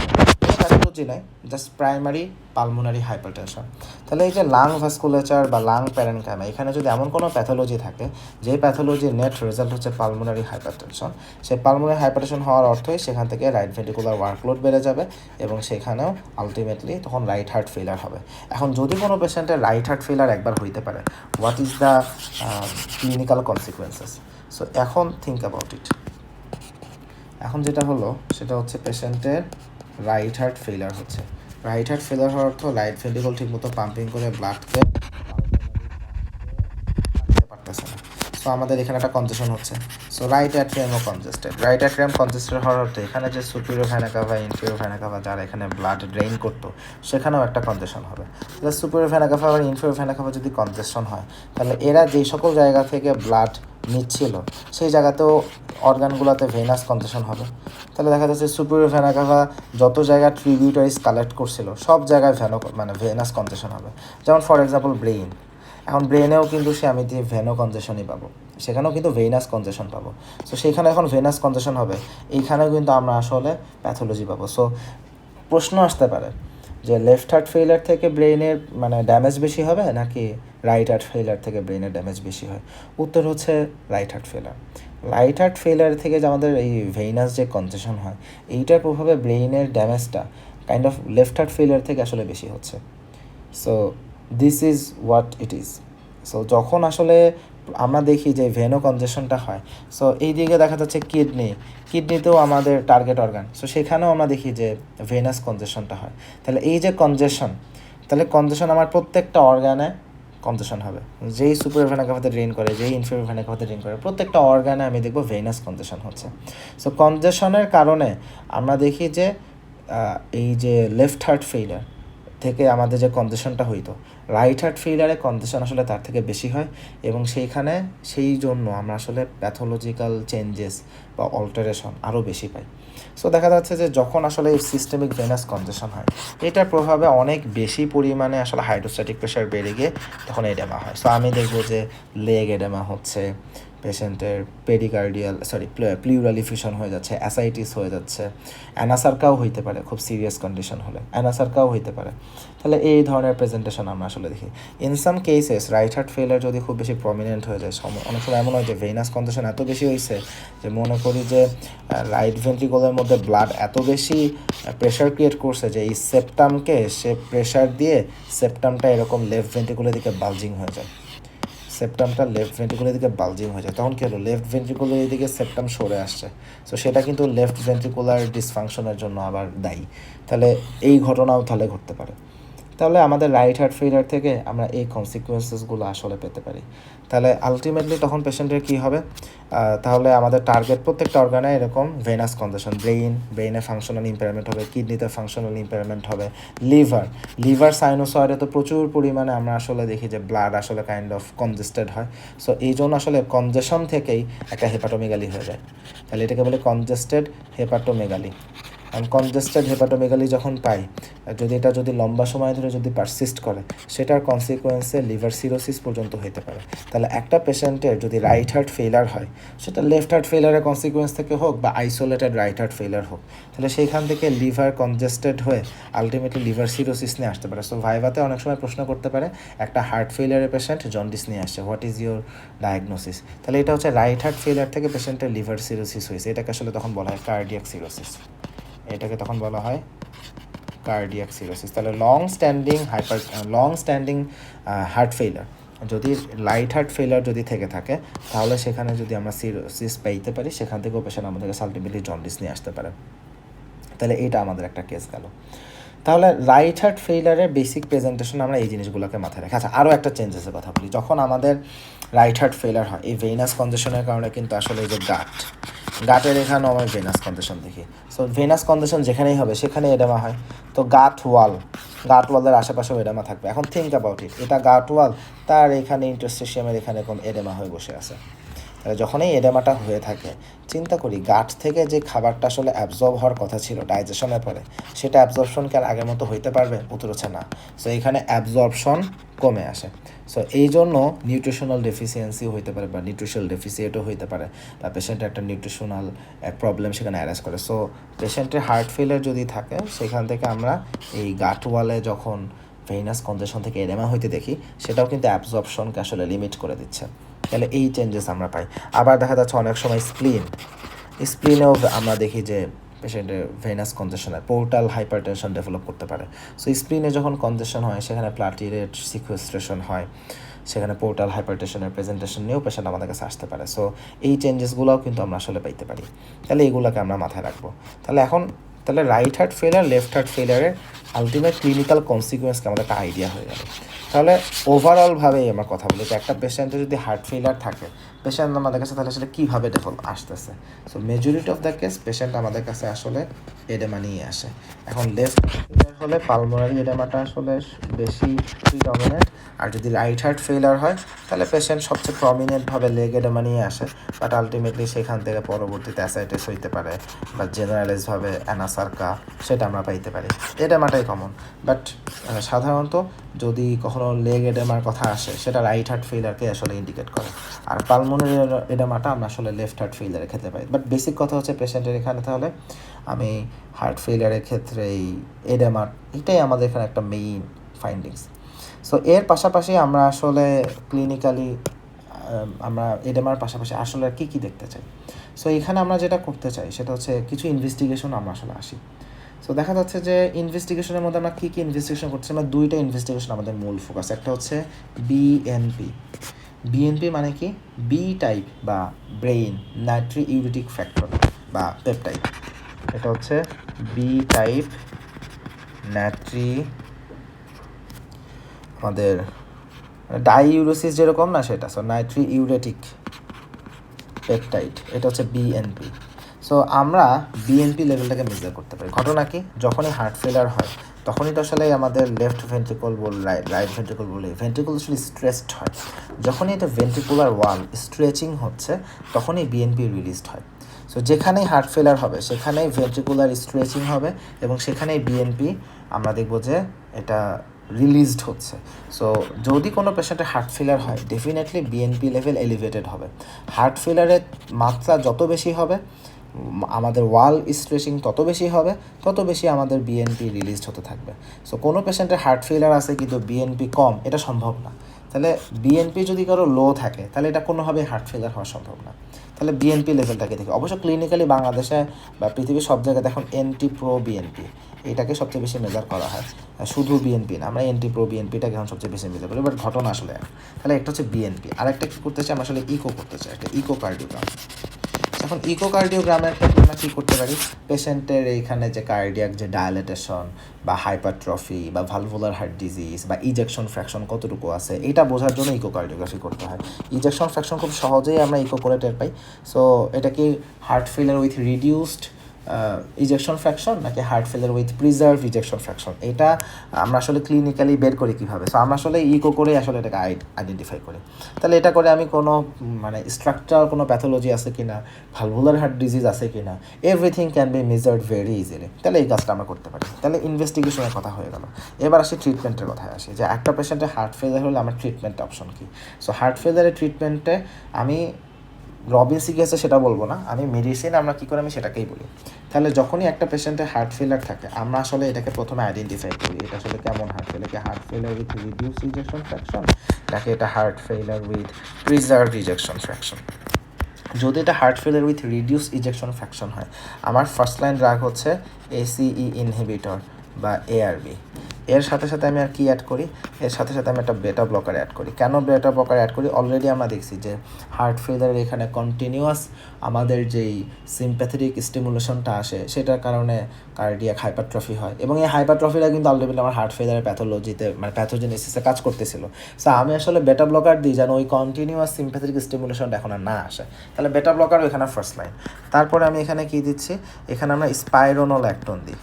প্যাথোলজি নয়, জাস্ট প্রাইমারি পালমোনারি হাইপারটেনশন। তাহলে এই যে লাং ভাস্কুলেচার বা লাং প্যারেনকাইমা, এখানে যদি এমন কোনো প্যাথোলজি থাকে যে প্যাথোলজির নেট রেজাল্ট হচ্ছে পালমোনারি হাইপারটেনশন, সেই পালমোনারি হাইপারটেনশন হওয়ার অর্থই সেখান থেকে রাইট ভেন্ট্রিকুলার ওয়ার্কলোড বেড়ে যাবে এবং সেখানেও আলটিমেটলি তখন রাইট হার্ট ফেলার হবে। এখন যদি কোনো পেশেন্টের রাইট হার্ট ফেলার একবার হইতে পারে, what is the clinical consequences? So এখন থিঙ্ক অ্যাবাউট ইট। এখন যেটা হলো সেটা হচ্ছে পেশেন্টের রাইট হার্ট ফেলার হচ্ছে। রাইট হার্ট ফেলার হওয়ার অর্থ রাইট ভেন্ট্রিকল ঠিকমতো পাম্পিং করে ব্লাডকে পারতেছে না। সো আমাদের এখানে একটা কনজেশন হচ্ছে। সো রাইট অ্যাট্রিয়ামও কনজেস্টেড। রাইট অ্যাট্রিয়াম কনজেস্টেড হওয়ার অর্থ এখানে যে superior vena cava, inferior vena cava যারা এখানে ব্লাড ড্রেইন করতো সেখানেও একটা কনজেশন হবে। তাহলে সুপিরিয়র ভেনা কাভা আর ইনফিরিয়র ভেনা কাভা যদি কনজেশন হয়, তাহলে এরা যেই সকল জায়গা থেকে ব্লাড নিচ্ছিল সেই জায়গাতেও অর্গানগুলোতে ভেনাস কনজেশন হবে। তাহলে দেখা যাচ্ছে সুপিরিয়র ভেনা কাভা যত জায়গায় ট্রিবিউটারিজ কালেক্ট করছিল সব জায়গায় ভেনাস কনজেশন হবে। যেমন ফর এক্সাম্পল ব্রেইন, এখন ব্রেনেও কিন্তু আমি দিয়ে ভেনো কনজেশনই পাবো, সেখানেও কিন্তু ভেনাস কনজেশন পাবো। সো সেইখানে এখন ভেনাস কনজেশন হবে, এইখানেও কিন্তু আমরা আসলে প্যাথোলজি পাবো। সো প্রশ্ন আসতে পারে যে লেফট হার্ট ফেইলার থেকে ব্রেইনের মানে ড্যামেজ বেশি হবে নাকি রাইট হার্ট ফেইলার থেকে ব্রেইনের ড্যামেজ বেশি হয়? উত্তর হচ্ছে right heart failure. Right heart failure থেকে যে আমাদের এই ভেইনাস যে কনজেশন হয়, এইটার প্রভাবে ব্রেইনের ড্যামেজটা kind of left heart failure থেকে আসলে বেশি হচ্ছে। So this is what it is. So যখন আসলে আমরা দেখি যে ভেনো কনজেশনটা হয়, সো এই দিকে দেখা যাচ্ছে কিডনিতেও আমাদের টার্গেট অর্গান, সো সেখানেও আমরা দেখি যে ভেনাস কনজেশনটা হয়। তাহলে এই যে কনজেশন আমার প্রত্যেকটা অর্গানে কনজেশন হবে। যেই সুপিরিয়র ভেনা কাভাতে ড্রেন করে, যেই ইনফিরিয়র ভেনা কাভাতে ড্রেন করে, প্রত্যেকটা অর্গানে আমি দেখবো ভেনাস কনজেশন হচ্ছে। সো কনজেশনের কারণে আমরা দেখি যে এই যে লেফট হার্ট ফেইলার থেকে আমাদের যে কনজেশনটা হইতো, রাইট হার্ট ফেইলারে কনজেশন আসলে তার থেকে বেশি হয় এবং সেই জন্য আমরা আসলে প্যাথোলজিক্যাল চেঞ্জেস বা অল্টারেশন আরও বেশি পাই। সো দেখা যাচ্ছে যে যখন আসলে এই সিস্টেমিক ভেনাস কনজেশন হয়, এটার প্রভাবে অনেক বেশি পরিমাণে আসলে হাইড্রোস্ট্যাটিক প্রেশার বেড়ে গিয়ে তখন এডেমা হয়। সো আমি দেখবো যে লেগ এডেমা হচ্ছে, পেশেন্টের প্লিউরাল ইফিউশন হয়ে যাচ্ছে, অ্যাসাইটিস হয়ে যাচ্ছে, অ্যানাসার্কাও হইতে পারে, খুব সিরিয়াস কন্ডিশন হলে অ্যানাসার্কাও হইতে পারে। তাহলে এই ধরনের প্রেজেন্টেশন আমরা আসলে দেখি। In some cases right heart ফেলার যদি খুব বেশি প্রমিনেন্ট হয়ে যায়, অনেক সময় এমন হয় যে ভেনাস কন্ডিশন এত বেশি হয়েছে যে মনে করি যে রাইট ভেন্ট্রিকলের মধ্যে ব্লাড এত বেশি প্রেশার ক্রিয়েট করছে যে এই সেপ্টামকে সে প্রেশার দিয়ে সেপ্টামটা এরকম লেফট ভেন্ট্রিকুলের দিকে বালজিং হয়ে যায়, সেপ্টামটা লেফট ভেন্ট্রিকুলের দিকে বালজিং হয়ে যায়। তখন কী হলো, লেফট ভেন্ট্রিকুলের দিকে সেপ্টাম সরে আসছে। সো সেটা কিন্তু লেফট ভেন্ট্রিকুলার ডিসফাংশনের জন্য আবার দায়ী। তাহলে এই ঘটনাও তাহলে ঘটতে পারে। তাহলে আমাদের রাইট হার্ট ফেলিয়ার থেকে আমরা এই কনসিকুয়েন্সেসগুলো আসলে পেতে পারি। তাহলে আলটিমেটলি তখন পেশেন্টের কী হবে, তাহলে আমাদের টার্গেট প্রত্যেকটা অর্গানে এরকম ভেনাস কনজেশন, ব্রেইনে ফাংশনাল ইম্পেয়ারমেন্ট হবে, কিডনিতে ফাংশনাল ইম্পেয়ারমেন্ট হবে, লিভার সাইনোসয়েডে তো প্রচুর পরিমাণে আমরা আসলে দেখি যে ব্লাড আসলে কাইন্ড অফ কনজেস্টেড হয়। সো এই জন্য আসলে কনজেশন থেকেই একটা হেপাটোমেগালি হয়ে যায়। তাহলে এটাকে বলে কনজেস্টেড হেপাটোমেগালি। কনজেস্টেড হেপাটোমেগালি যখন পাই, যদি লম্বা সময় ধরে যদি পারসিস্ট করে, সেটার কনসিকুয়েন্সে লিভার সিরোসিস পর্যন্ত হতে পারে। তাহলে একটা পেশেন্টের যদি রাইট হার্ট ফেলার হয়, সেটা লেফট হার্ট ফেলারের কনসিকুয়েন্স থেকে হোক বা আইসোলেটেড রাইট হার্ট ফেলার হোক, তাহলে সেইখান থেকে লিভার কনজেস্টেড হয়ে আলটিমেটলি লিভার সিরোসিস নিয়ে আসতে পারে। সো ভাইভাতে অনেক সময় প্রশ্ন করতে পারে, একটা হার্ট ফেলিয়ারের পেশেন্ট জন্ডিস নিয়ে আসছে, হোয়াট ইজ ইউর ডায়াগনোসিস? তাহলে এটা হচ্ছে রাইট হার্ট ফেলিয়ার থেকে পেশেন্টের লিভার সিরোসিস হয়েছে, এটাকে আসলে তখন বলা হয় কার্ডিয়াক সিরোসিস। এটাকে তখন বলা হয় কার্ডিয়াক সিরোসিস। তাহলে লং স্ট্যান্ডিং হার্ট ফেইলার, যদি রাইট হার্ট ফেইলার যদি থেকে থাকে, তাহলে সেখানে যদি আমরা সিরোসিস পাইতে পারি, সেখান থেকেও পেশেন্ট আমাদেরকে আলটিমেটলি জন্ডিস নিয়ে আসতে পারে। তাহলে এটা আমাদের একটা কেস গেল। তাহলে রাইট হার্ট ফেইলারের বেসিক প্রেজেন্টেশন আমরা এই জিনিসগুলোকে মাথায় রাখি। আচ্ছা, আরও একটা চেঞ্জেসের কথা বলি। যখন আমাদের রাইট হার্ট ফেইলার হয়, এই ভেনাস কনজেশনের কারণে কিন্তু আসলে এই যে গাটের এখানেও আমরা ভেনাস কনজেশন দেখি। সো ভেনাস কনজেশন যেখানেই হবে সেখানে এডেমা হয়। তো গাট ওয়ালের আশেপাশেও এডেমা থাকবে। এখন থিঙ্ক অ্যাবাউট ইট, এটা গাট ওয়াল, তার এখানে ইন্টারস্টিশিয়ামের এখানে কোন এডেমা হয়ে বসে আছে। তাহলে যখন এই এডেমাটা হয়ে থাকে, চিন্তা করি গাট থেকে যে খাবারটা আসলে অ্যাবজর্ব হওয়ার কথা ছিল ডাইজেশনের পরে, সেটা অ্যাবজর্পশন কি আর আগের মতো হইতে পারবে? উত্তর হচ্ছে না। সো এখানে অ্যাবজর্পশন কমে আসে। সো এই জন্য নিউট্রিশনাল ডেফিসিয়েন্সিও হইতে পারে বা নিউট্রিশনাল ডেফিসিয়েটও হইতে পারে, বা পেশেন্টের একটা নিউট্রিশনাল প্রবলেম সেখানে অ্যারেস্ট করে। সো পেশেন্টের হার্ট ফেলিয়ার যদি থাকে, সেখান থেকে আমরা এই গাট ওয়ালে যখন ভেইনাস কনজেশন থেকে এডেমা হইতে দেখি, সেটাও কিন্তু অ্যাবজর্পশনকে আসলে লিমিট করে দিচ্ছে। তাহলে এই চেঞ্জেস আমরা পাই। আবার দেখা যাচ্ছে অনেক সময় স্প্লিনেও আমরা দেখি যে পেশেন্টের ভেনাস কনজেশনে পোর্টাল হাইপারটেনশন ডেভেলপ করতে পারে। সো স্প্লিনে যখন কনজেশন হয়, সেখানে প্লাটিলেট সিকুয়েস্ট্রেশন হয়, সেখানে পোর্টাল হাইপারটেনশনের প্রেজেন্টেশন নিয়েও পেশেন্ট আমাদের কাছে আসতে পারে। সো এই চেঞ্জেসগুলোও কিন্তু আমরা আসলে পাইতে পারি। তাহলে এগুলোকে আমরা মাথায় রাখবো। তাহলে right heart failure, left heart ফেলিয়ারের আলটিমেট ক্লিনিক্যাল কনসিকুয়েন্সকে আমাদের একটা আইডিয়া হয়ে যাবে। তাহলে ওভারঅলভাবেই আমার কথা বলি যে একটা পেশেন্টের যদি হার্ট ফেলিয়ার থাকে, পেশেন্ট আমাদের কাছে তাহলে আসলে কীভাবে ডেভেলপ আসতেছে। So majority of the case patient আমাদের কাছে আসলে এডেমা নিয়ে আসে। এখন লেফট ফেলিয়ার হলে পালমোনারি এডেমাটা আসলে বেশি প্রিডমিনেন্ট, আর যদি রাইট হার্ট ফেলিয়ার হয় তাহলে পেশেন্ট সবচেয়ে প্রমিনেন্টভাবে লেগ এডেমা নিয়ে আসে, বাট আলটিমেটলি সেখান থেকে পরবর্তীতে অ্যাসাইটিস হইতে পারে বা জেনারেলাইজভাবে অ্যানাসার্কা সেটা আমরা পাইতে পারি। এডেমাটাই কমন, বাট সাধারণত যদি কখনো লেগ এডেমার কথা আসে, সেটা রাইট হার্ট ফেলিয়ারকে আসলে ইন্ডিকেট করে। আর পালমোনারি এডেমাটা আমরা আসলে লেফট হার্ট ফেলিয়ারের ক্ষেত্রে পাই। বাট বেসিক কথা হচ্ছে পেশেন্টের এখানে তাহলে আমি হার্ট ফেলিয়ারের ক্ষেত্রে এই এডেমা, এটাই আমাদের এখানে একটা মেইন ফাইন্ডিংস। সো এর পাশাপাশি আমরা আসলে ক্লিনিক্যালি আমরা এডেমার পাশাপাশি আসলে কী কী দেখতে চাই। সো এখানে আমরা যেটা করতে চাই সেটা হচ্ছে কিছু ইনভেস্টিগেশন আমরা আসলে আসি। সো দেখা যাচ্ছে যে ইনভেস্টিগেশনের মধ্যে আমরা কী কী ইনভেস্টিগেশন করছি, আমরা দুইটা ইনভেস্টিগেশন আমাদের মূল ফোকাস। একটা হচ্ছে বিএনপি মানে কি? বি টাইপ বা ব্রেইন নাইট্রি ইউরেটিক ফ্যাক্টর বা পেপটাইড। এটা হচ্ছে বি টাইপ নাইট্রি, আমাদের ডাইইউরেসিস যেরকম না সেটা, সো নাইট্রি ইউরেটিক পেপটাইড, এটা হচ্ছে বিএনপি। সো আমরা বিএনপি লেভেলটাকে মেজার করতে পারি। ঘটনা কি? যখনই হার্ট ফেলার হয় তখনই তো আসলে আমাদের left ventricle right ventricle ventricle আসলে স্ট্রেসড হয়। যখনই এটা ভেন্ট্রিকুলার ওয়াল স্ট্রেচিং হচ্ছে, তখনই বিএনপি রিলিজড হয়। সো যেখানেই হার্ট ফেলার হবে সেখানেই ভেন্ট্রিকুলার স্ট্রেচিং হবে এবং সেখানেই বিএনপি আমরা দেখব যে এটা রিলিজড হচ্ছে। সো যদি কোনো পেশেন্টের হার্ট ফেলার হয়, ডেফিনেটলি বিএনপি লেভেল এলিভেটেড হবে। হার্ট ফেলারের মাত্রা যত বেশি হবে, আমাদের ওয়াল স্ট্রেচিং তত বেশি হবে, তত বেশি আমাদের বিএনপি রিলিজড হতে থাকবে। সো কোনো পেশেন্টের হার্ট ফেলার আছে কিন্তু বিএনপি কম, এটা সম্ভব না। তাহলে বিএনপি যদি কারো লো থাকে, তাহলে এটা কোনোভাবেই হার্ট ফেলার হওয়া সম্ভব না। তাহলে বিএনপি লেভেলটাকে দেখি। অবশ্য ক্লিনিক্যালি বাংলাদেশে বা পৃথিবীর সব জায়গায় দেখুন এনটি প্রো বিএনপি এটাকে সবচেয়ে বেশি মেজার করা হয়। শুধু বিএনপি না, আমরা এনটি প্রো বিএনপিটাকে এখন সবচেয়ে বেশি মেজার করি। বাট ঘটনা আসলে তাহলে একটা হচ্ছে বিএনপি, আরেকটা কী করতে চাই আমরা আসলে ইকো করতে চাই, একটা ইকোকার্ডিওগ্রাম। এখন ইকোকার্ডিওগ্রামের ক্ষেত্রে আমরা কী করতে পারি? পেশেন্টের এইখানে যে কার্ডিয়াক যে ডায়ালেটেশন বা হাইপারট্রফি বা ভালভুলার হার্ট ডিজিজ বা ইজেকশন ফ্র্যাকশন কতটুকু আছে, এটা বোঝার জন্য ইকোকার্ডিওগ্রাফি করতে হয়। ইজেকশন ফ্র্যাকশন খুব সহজেই আমরা ইকো করে টের পাই। সো এটা কি heart failure with reduced ejection fraction নাকি heart failure with preserve ejection fraction, এটা আমরা আসলে ক্লিনিক্যালি বের করি কীভাবে? সো আমরা আসলে ইকো করে আসলে এটাকে আইডেন্টিফাই করি। তাহলে এটা করে আমি কোনো মানে স্ট্রাকচারাল কোনো প্যাথোলজি আছে কি না, ভালভুলার হার্ট ডিজিজ আছে কি না, everything can be measured very easily. তাহলে এই কাজটা আমরা করতে পারি। তাহলে ইনভেস্টিগেশনের কথা হয়ে গেল। এবার আসি ট্রিটমেন্টের কথায় আসি, যে একটা পেশেন্টের হার্ট ফেলিয়ার হলে আমার ট্রিটমেন্ট অপশন কী। সো হার্ট ফেলিয়ারের ট্রিটমেন্টে আমি রবিনসি গেছে সেটা বলবো না, আমি মেডিসিন আমরা কী করে আমি সেটাকেই বলি। তাহলে যখনই একটা পেশেন্টের হার্ট ফেলিয়ার থাকে, আমরা আসলে এটাকে প্রথমে আইডেন্টিফাই করি এটা আসলে কেমন হার্ট ফেলিয়ার, কি heart failure with reduce ejection fraction নাকি এটা heart failure with preserve ejection fraction. যদি এটা heart failure with reduce ejection fraction হয়, আমার ফার্স্ট লাইন ড্রাগ হচ্ছে এসিই ইনহিবিটর বা এআরবি। এর সাথে সাথে আমি আর কি অ্যাড করি? এর সাথে সাথে আমি একটা বেটা ব্লকার অ্যাড করি। কেন বেটা ব্লকার অ্যাড করি? অলরেডি আমরা দেখছি যে হার্ট ফেলিয়ারের এখানে কন্টিনিউয়াস আমাদের যেই সিম্প্যাথেটিক স্টিমুলেশনটা আসে, সেটার কারণে কার্ডিয়াক হাইপারট্রফি হয় এবং এই হাইপারট্রফিটা কিন্তু আলটিমেটলি আমার হার্ট ফেলিয়ারের প্যাথোলজিতে মানে প্যাথোজেনেসিসে কাজ করতেছিল। সো আমি আসলে বেটা ব্লকার দিই যেন ওই কন্টিনিউয়াস সিম্প্যাথেটিক স্টিমুলেশনটা এখন আর না আসে। তাহলে বেটা ব্লকার এখানে ফার্স্ট লাইন। তারপরে আমি এখানে কী দিচ্ছি? এখানে আমরা স্পাইরোনোল্যাকটোন দিই।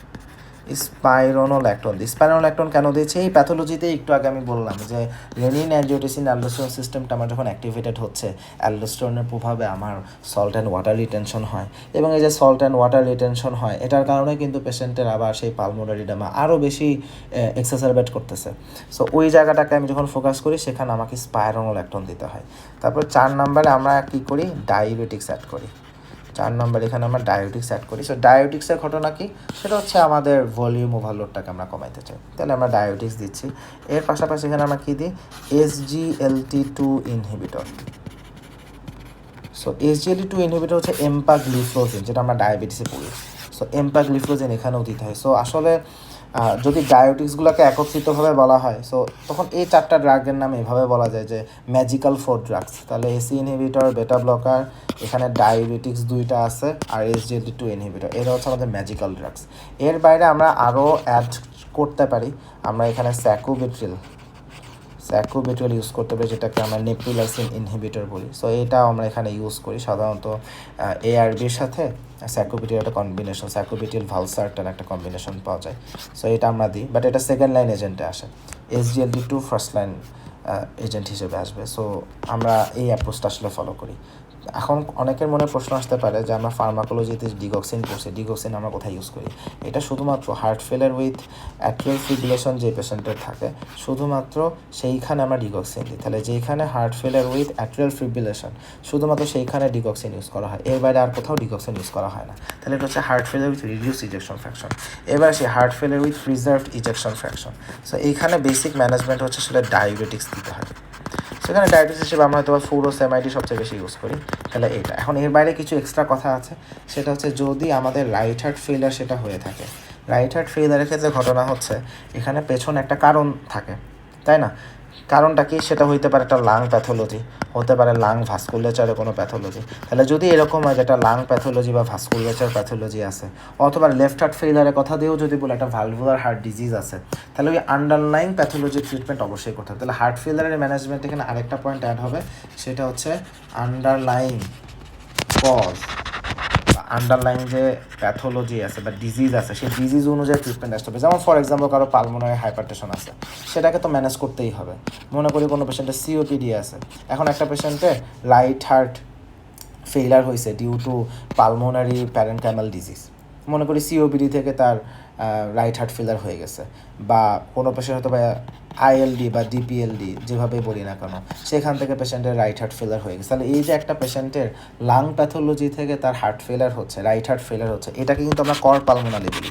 স্পাইরোনোল্যাকটোন দিই। স্পাইরোনোল্যাকটোন কেন দিয়েছি? এই প্যাথোলজিতে একটু আগে আমি বললাম যে রেনিন অ্যাঞ্জিওটেনসিন অ্যালডোস্টেরন সিস্টেমটা আমার যখন অ্যাক্টিভেটেড হচ্ছে, অ্যালডোস্টেরনের প্রভাবে আমার সল্ট অ্যান্ড ওয়াটার রিটেনশন হয়, এবং এই যে সল্ট অ্যান্ড ওয়াটার রিটেনশন হয় এটার কারণে কিন্তু পেশেন্টের আবার সেই পালমোনারি এডেমা আরও বেশি এক্সাসারবেট করতেছে। সো ওই জায়গাটাকে আমি যখন ফোকাস করি সেখানে আমাকে স্পাইরোনোল্যাকটোন দিতে হয়। তারপর 4 নম্বরে আমরা কী করি? ডায়াবেটিক্স অ্যাড করি। 4 নম্বর এখানে আমরা ডায়াবেটিক্স অ্যাড করি। সো ডায়াবেটিক্সের ঘটনা কি? সেটা হচ্ছে আমাদের ভলিউম ওভারলোডটাকে আমরা কমাইতে চাই, তাহলে আমরা ডায়াবেটিক্স দিচ্ছি। এর পাশাপাশি এখানে আমরা কী দিই? SGLT2 inhibitor. So SGLT2 inhibitor হচ্ছে এম্পাগ্লিফ্লোজিন, যেটা আমরা ডায়াবেটিসে পড়ি। সো এম্পাগ্লিফ্লোজিন এখানেও দিতে হয়। সো আসলে যদি ডায়াবেটিক্সগুলোকে একত্রিতভাবে বলা হয়, সো তখন এই 4টা ড্রাগের নাম এভাবে বলা যায় যে ম্যাজিক্যাল 4 ড্রাগস। তাহলে এসি ইনহিবিটর, বেটা ব্লকার, এখানে ডায়াবেটিক্স 2টা আছে, আর SGLT2 ইনহিবিটর, এরা হচ্ছে আমাদের ম্যাজিক্যাল ড্রাগস। এর বাইরে আমরা আরও অ্যাড করতে পারি। আমরা এখানে স্যাকুবিট্রিল ইউজ করতে পারি, যেটাকে আমরা নেপ্রিলাসিন ইনহিবিটর বলি। সো এটাও আমরা এখানে ইউজ করি সাধারণত ARBর সাথে স্যাকুবিট্রিল একটা কম্বিনেশন, স্যাকুবিট্রিল ভালসারটার একটা কম্বিনেশন পাওয়া যায়। সো এটা আমরা দিই, বাট এটা সেকেন্ড লাইন এজেন্টে আসে। SGLT2 ফার্স্ট লাইন এজেন্ট হিসেবে আসবে। সো আমরা এই অ্যাপ্রোচটা আসলে ফলো করি। এখন অনেকের মনে প্রশ্ন আসতে পারে যে আমরা ফার্মাকোলজিতে ডিগক্সিন পড়ছি, ডিগক্সিন আমরা কোথায় ইউজ করি? এটা শুধুমাত্র হার্ট ফেলার উইথ অ্যাট্রিয়াল ফিব্রিলেশন যে পেশেন্টের থাকে শুধুমাত্র সেইখানে আমরা ডিগক্সিন দিই। তাহলে যেইখানে হার্ট ফেলার উইথ অ্যাট্রিয়াল ফিব্রিলেশন শুধুমাত্র সেইখানে ডিগক্সিন ইউজ করা হয়, এর বাইরে আর কোথাও ডিগক্সিন ইউজ করা হয় না। তাহলে এটা হচ্ছে হার্ট ফেলার উইথ রিডিউস ইজেকশন ফ্র্যাকশন। এবার সেই হার্ট ফেলার with preserved ejection fraction. So এইখানে বেসিক ম্যানেজমেন্ট হচ্ছে সেটা ডায়াবেটিক্স দিতে হয়। সেখানে ডায়াবেটিস হিসেবে আমরা হয়তো ফুরোসেমাইডি সবচেয়ে বেশি ইউজ করি। তাহলে এটা এখন এর বাইরে কিছু এক্সট্রা কথা আছে, সেটা হচ্ছে যদি আমাদের রাইট হার্ট ফেলিয়ার সেটা হয়ে থাকে। রাইট হার্ট ফেলিয়ারের ক্ষেত্রে ঘটনা হচ্ছে এখানে পেছনে একটা কারণ থাকে, তাই না? কারণটা কি? সেটা হইতে পারে একটা লাং প্যাথোলজি, হতে পারে লাং ভাস্কুলেচারে কোনো প্যাথোলজি। তাহলে যদি এরকম হয় যেটা লাং প্যাথোলজি বা ভাস্কুলেচার প্যাথোলজি আছে, অথবা লেফট হার্ট ফেলিয়ারের কথা দিয়েও যদি বলে একটা ভালভুলার হার্ট ডিজিজ আছে, তাহলে ওই আন্ডারলাইং প্যাথোলজির ট্রিটমেন্ট অবশ্যই করতে হবে। তাহলে হার্ট ফেলিয়ারের ম্যানেজমেন্ট এখানে আরেকটা পয়েন্ট অ্যাড হবে, সেটা হচ্ছে আন্ডারলাইং কজ, আন্ডারলাইন যে প্যাথোলজি আছে বা ডিজিজ আছে সেই ডিজিজ অনুযায়ী ট্রিটমেন্ট আসতে হবে। যেমন ফর এক্সাম্পল কারো পালমোনারি হাইপারটেনশন আছে, সেটাকে তো ম্যানেজ করতেই হবে। মনে করি কোনো পেশেন্টের COPD আছে, এখন একটা পেশেন্টের রাইট হার্ট ফেইলার হয়েছে due to pulmonary parenchymal disease, মনে করি COPD থেকে তার রাইট হার্ট ফেইলার হয়ে গেছে, বা কোনো পেশেন্ট হয়তো বা ILD বা DPLD যেভাবে বলি না কেন, সেখান থেকে পেশেন্টের রাইট হার্ট ফেলার হয়ে গেছে। তাহলে এই যে একটা পেশেন্টের লাং প্যাথোলজি থেকে তার হার্ট ফেলার হচ্ছে, রাইট হার্ট ফেলার হচ্ছে, এটাকে কিন্তু আমরা কর পালমোনালি বলি,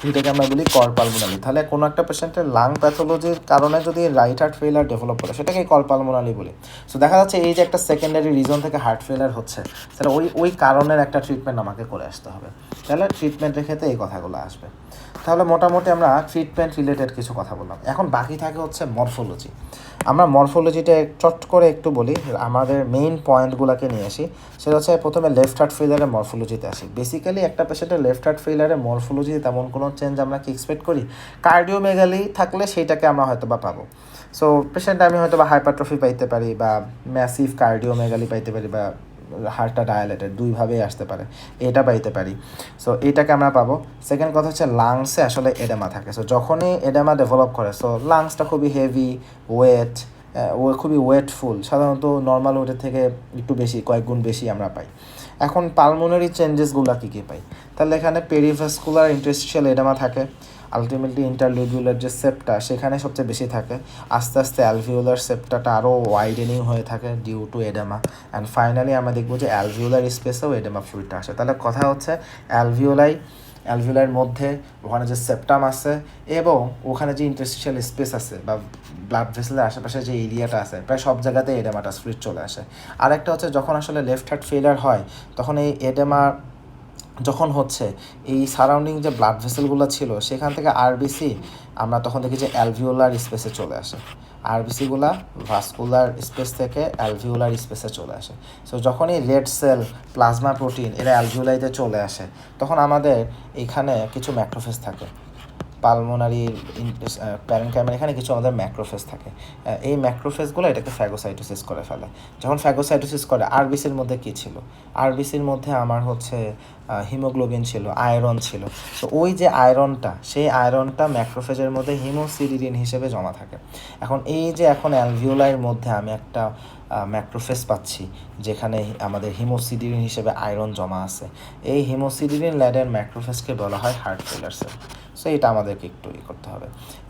এটাকে আমরা বলি কর পালমোনালি। তাহলে কোনো একটা পেশেন্টের লাং প্যাথোলজির কারণে যদি রাইট হার্ট ফেলার ডেভেলপ করে সেটাকে কর পালমোনালি বলি। সো দেখা যাচ্ছে এই যে একটা সেকেন্ডারি রিজন থেকে হার্ট ফেলার হচ্ছে, তাহলে ওই কারণের একটা ট্রিটমেন্ট আমাকে করে আসতে হবে। তাহলে ট্রিটমেন্টের ক্ষেত্রে এই কথাগুলো আসবে। তাহলে মোটামুটি আমরা ট্রিটমেন্ট রিলেটেড কিছু কথা বললাম। এখন বাকি থাকে হচ্ছে মরফোলজি। আমরা মরফোলজিটা চট করে একটু বলি, আমাদের মেইন পয়েন্টগুলোকে নিয়ে আসি। সেটা হচ্ছে প্রথমে লেফট হার্ট ফেইলারের মরফোলজিতে আসি। বেসিক্যালি একটা পেশেন্টের লেফট হার্ট ফেইলারের মরফোলজি তেমন কোনো চেঞ্জ আমরা কি এক্সপেক্ট করি? কার্ডিওমেগালি থাকলে সেইটাকে আমরা হয়তো বা পাবো। সো পেশেন্টে আমি হয়তো বা হাইপারট্রফি পাইতে পারি, বা ম্যাসিভ কার্ডিওমেগালি পাইতে পারি, বা হার্টটা ডায়ালেটেড, দুইভাবেই আসতে পারে, এটা পাইতে পারি। সো এইটাকে আমরা পাবো। সেকেন্ড কথা হচ্ছে লাংসে আসলে এডেমা থাকে। সো যখনই এডেমা ডেভেলপ করে, সো লাংসটা খুবই হেভি ওয়েট, খুবই ওয়েটফুল, সাধারণত নর্মাল ওয়েটের থেকে একটু বেশি, কয়েক গুণ বেশি আমরা পাই। এখন পালমোনারি চেঞ্জেসগুলো কী কী পাই? তাহলে এখানে পেরিভাস্কুলার ইন্টারস্টিশিয়াল এডেমা থাকে, আলটিমেটলি ইন্টারলিউবিউলার যে সেপ্টা সেখানে সবচেয়ে বেশি থাকে, আস্তে আস্তে অ্যালভিওলার সেপ্টাটা আরও ওয়াইডেনিং হয়ে থাকে due to oedema, and finally আমরা দেখবো যে অ্যালভিওলার স্পেসেও এডেমা ফ্লুইডটা আসে। তাহলে কথা হচ্ছে অ্যালভিওলার মধ্যে ওখানে যে সেপ্টাম আছে এবং ওখানে যে ইন্টারস্টিশিয়াল স্পেস আছে বা ব্লাড ভেসেলের আশেপাশে যে এরিয়াটা আছে, প্রায় সব জায়গাতে এডেমাটা ফ্লুইড চলে আসে। আরেকটা হচ্ছে যখন আসলে লেফট হার্ট ফেলিয়ার হয়, তখন এই এডেমা যখন হচ্ছে এই সারাউন্ডিং যে ব্লাড ভেসেলগুলো ছিল সেখান থেকে আরবিসি আমরা তখন দেখি যে অ্যালভিওলার স্পেসে চলে আসে, আরবিসিগুলা ভাস্কুলার স্পেস থেকে অ্যালভিওলার স্পেসে চলে আসে। সো যখনই রেড সেল, প্লাজমা প্রোটিন এরা অ্যালভিওলাইতে চলে আসে, তখন আমাদের এখানে কিছু ম্যাক্রোফেজ থাকে, পালমোনারি প্যারেনকাইমার এখানে কিছু আমাদের ম্যাক্রোফেজ থাকে। এই ম্যাক্রোফেজগুলো এটাকে ফ্যাগোসাইটোসিস করে ফেলে। যখন ফ্যাগোসাইটোসিস করে, আরবিসির মধ্যে কী ছিল? আরবিসির মধ্যে আমার হচ্ছে হিমোগ্লোবিন ছিল, আয়রন ছিল। তো ওই যে আয়রনটা, সেই আয়রনটা ম্যাক্রোফেজের মধ্যে হিমোসিডিডিন হিসেবে জমা থাকে। এখন এই যে এখন অ্যালভিওলাইয়ের মধ্যে আমি একটা ম্যাক্রোফেজ পাচ্ছি যেখানে আমাদের হিমোসিডিডিন হিসেবে আয়রন জমা আছে, এই হিমোসিডিডিন ল্যাডের ম্যাক্রোফেজকে বলা হয় হার্ট ফেলার সেল। সো এটা আমাদেরকে একটু করতে হবে।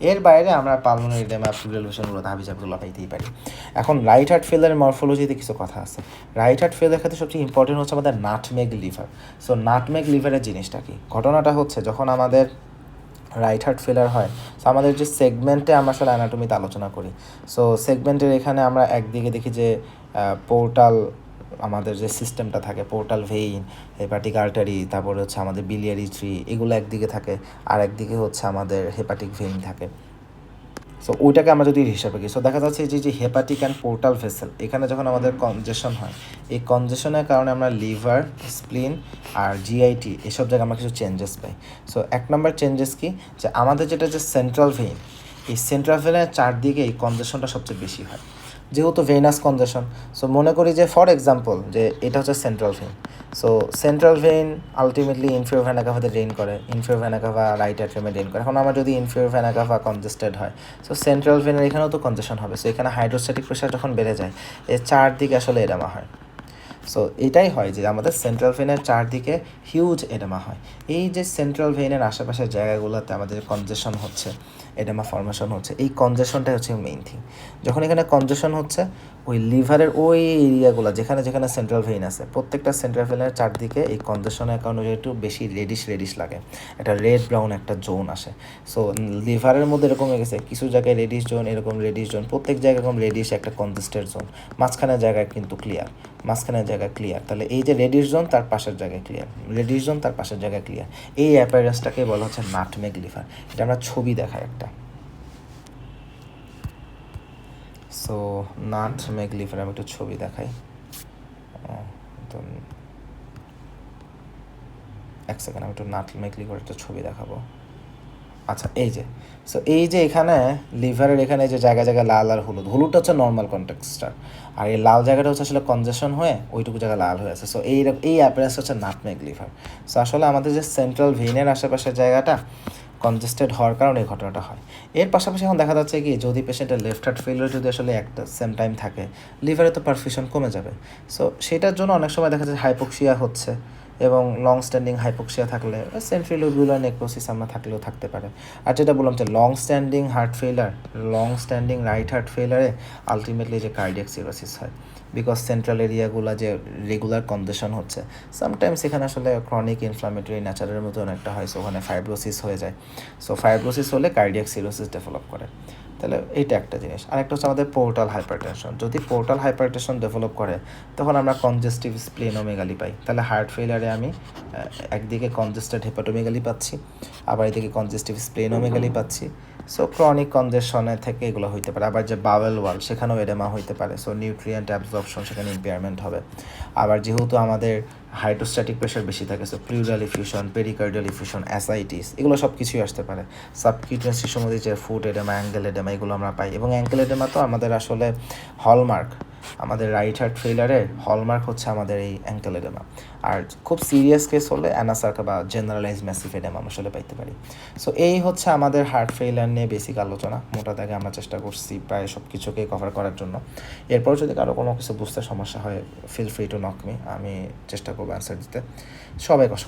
এর বাইরে আমরা পালমোনারি এডেমা, প্লুরাল ভিশনগুলো, হাবিজাবিগুলো পাইতেই পারি। এখন রাইট হার্ট ফেলের মরফোলজিতে কিছু কথা আছে। রাইট হার্ট ফেলের ক্ষেত্রে সবচেয়ে ইম্পর্টেন্ট হচ্ছে আমাদের নাটমেগ লিভার। সো নাটমেগ লিভারের জিনিসটা কি? ঘটনাটা হচ্ছে যখন আমাদের রাইট হার্ট ফেলার হয়, সো আমাদের যে সেগমেন্টে আমরা আসলে অ্যানাটমিতে আলোচনা করি, সো সেগমেন্টের এখানে আমরা একদিকে দেখি যে পোর্টাল, আমাদের যে সিস্টেমটা থাকে, পোর্টাল ভেইন, হেপাটিক আর্টারি, তারপরে হচ্ছে আমাদের বিলিয়ারি ট্রি, এগুলো একদিকে থাকে, আর একদিকে হচ্ছে আমাদের হেপাটিক ভেইন থাকে। সো ওইটাকে আমরা যদি হিসাবে করি, সো দেখা যাচ্ছে যে হেপাটিক অ্যান্ড পোর্টাল ভেসেল, এখানে যখন আমাদের কনজেশন হয়, এই কনজেশনের কারণে আমরা লিভার, স্প্লিন আর জিআইটি এসব জায়গায় আমরা কিছু চেঞ্জেস পাই। সো এক নম্বর চেঞ্জেস কি, যে আমাদের যেটা যে সেন্ট্রাল ভেইন, এই সেন্ট্রাল ভেইনের চারদিকে এই কনজেশনটা সবচেয়ে বেশি হয়, যেহেতু ভেইনাস কনজেশন। সো মনে করি যে ফর এক্সাম্পল যে এটা হচ্ছে central vein. So central vein ultimately inferior vena কাভাতে ড্রেন করে, ইনফিরিয়র ভেনা কাভা রাইট অ্যাট্রিয়ামে ড্রেন করে। এখন আমার যদি ইনফিরিয়র ভেনা কাভা কনজেস্টেড হয়, সো সেন্ট্রাল ভেনের এখানেও তো কনজেশন হবে। সো এখানে হাইড্রোস্ট্যাটিক প্রেশার যখন বেড়ে যায়, এর চারদিকে আসলে এডেমা হয়। সো এটাই হয় যে আমাদের সেন্ট্রাল ভেনের চারদিকে হিউজ এডেমা হয়। এই যে সেন্ট্রাল ভেনের আশেপাশের জায়গাগুলোতে আমাদের কনজেশন হচ্ছে, এডেমা ফর্মেশন হচ্ছে, এই কনজেশনটাই হচ্ছে মেইন থিং। যখন এখানে কনজেশন হচ্ছে, ওই লিভারের ওই এরিয়াগুলো যেখানে যেখানে সেন্ট্রাল ভেইন আছে, প্রত্যেকটা সেন্ট্রাল ভেইনের চারদিকে এই কনজেশনের কারণে একটু বেশি রেডিশ লাগে, একটা রেড ব্রাউন একটা জোন আসে। সো লিভারের মধ্যে এরকম হয়ে গেছে, কিছু জায়গায় রেডিশ জোন, এরকম রেডিশ জোন, প্রত্যেক জায়গায় এরকম রেডিশ একটা কনজেস্টেড জোন, মাঝখানের জায়গায় কিন্তু ক্লিয়ার, মাঝখানের জায়গায় ক্লিয়ার। তাহলে এই যে রেডিশ জোন তার পাশের জায়গায় ক্লিয়ার, রেডিশ জোন তার পাশের জায়গায় ক্লিয়ার, এই অ্যাপিয়ারেন্সটাকে বলা হচ্ছে নাটমেগ লিভার। এটা আমরা ছবি দেখাই একটা। সো নাটমেগ লিভার আমি একটু ছবি দেখাই। তো এক সেকেন্ড, আমি একটু নাটমেগ লিভার একটা ছবি দেখাবো। আচ্ছা, এই যে, সো এই যে এখানে লিভারের এখানে যে জায়গায় জায়গায় লাল আর হলুদ, হলুদটা হচ্ছে নর্মাল কন্টেক্সটার, আর এই লাল জায়গাটা হচ্ছে আসলে কনজেশন হয়ে ওইটুকু জায়গা লাল হয়ে আছে। সো এই অ্যাপিয়ারেন্স হচ্ছে নাটমেগ লিভার। সো আসলে আমাদের যে সেন্ট্রাল ভেইনের আশেপাশের জায়গাটা কনজেস্টেড হওয়ার কারণে এই ঘটনাটা হয়। এর পাশাপাশি এখন দেখা যাচ্ছে কি, যদি পেশেন্টের লেফট হার্ট ফেলিওর যদি আসলে একটা সেম টাইম থাকে, লিভারে তো পারফিউশন কমে যাবে। সো সেটার জন্য অনেক সময় দেখা যাচ্ছে হাইপোক্সিয়া হচ্ছে, এবং লং স্ট্যান্ডিং হাইপোক্সিয়া থাকলে সেন্ট্রিলোবিউলার নেক্রোসিস আমরা থাকলেও থাকতে পারে। আর যেটা বললাম যে long standing heart failure, long standing right heart ফেলারে আলটিমেটলি যে কার্ডিয়াক সিরোসিস হয়, বিকজ সেন্ট্রাল এরিয়াগুলো যে রেগুলার কন্ডিশন হচ্ছে, সামটাইমস এখানে আসলে ক্রনিক ইনফ্লামেটরি নেচারের মতো অনেকটা হয়। সো ওখানে ফাইব্রোসিস হয়ে যায়। সো ফাইব্রোসিস হলে কার্ডিয়াক সিরোসিস ডেভেলপ করে। তাহলে এইটা একটা জিনিস। আরেকটা হচ্ছে আমাদের পোর্টাল হাইপারটেনশন। যদি পোর্টাল হাইপারটেনশন ডেভেলপ করে, তখন আমরা কনজেস্টিভ স্প্লেনোমেগালি পাই। তাহলে হার্ট ফেলিয়ারে আমি একদিকে কনজেস্টেড হেপাটোমেগালি পাচ্ছি, আবার এদিকে কনজেস্টিভ স্প্লেনোমেগালি পাচ্ছি। সো ক্রনিক কনজেশনের থেকে এগুলো হইতে পারে। আবার যে বাওয়েল ওয়াল, সেখানেও এডেমা হইতে পারে। সো নিউট্রিয়েন্ট অ্যাবজর্পশন সেখানে ইম্পেয়ারমেন্ট হবে। আবার যেহেতু আমাদের হাইড্রোস্ট্যাটিক প্রেশার বেশি থাকে, so plural effusion, pericardial effusion, ascites, এগুলো সব কিছুই আসতে পারে। সাবকিউটেনিয়াস টিস্যুর মধ্যে যে ফুট এডেমা, অ্যাঙ্গেল এডেমা, এগুলো আমরা পাই। এবং অ্যাঙ্গেল এডেমা তো আমাদের আসলে হলমার্ক, আমাদের রাইট হার্ট ফেইলারের হলমার্ক হচ্ছে আমাদের এই অ্যাঙ্কেল এডেমা। আর খুব সিরিয়াস কেস হলে অ্যানাসার্কা বা জেনারেলাইজ ম্যাসিভ এডেমা আমরা আসলে পাইতে পারি। সো এই হচ্ছে আমাদের হার্ট ফেইলার নিয়ে বেসিক আলোচনা। মোটা দাগে আমরা চেষ্টা করছি প্রায় সব কিছুকেই কভার করার জন্য। এরপর যদি কারো কোনো কিছু বুঝতে সমস্যা হয়, feel free to knock me, আমি চেষ্টা করবো অ্যান্সার দিতে। সবাই কষ্ট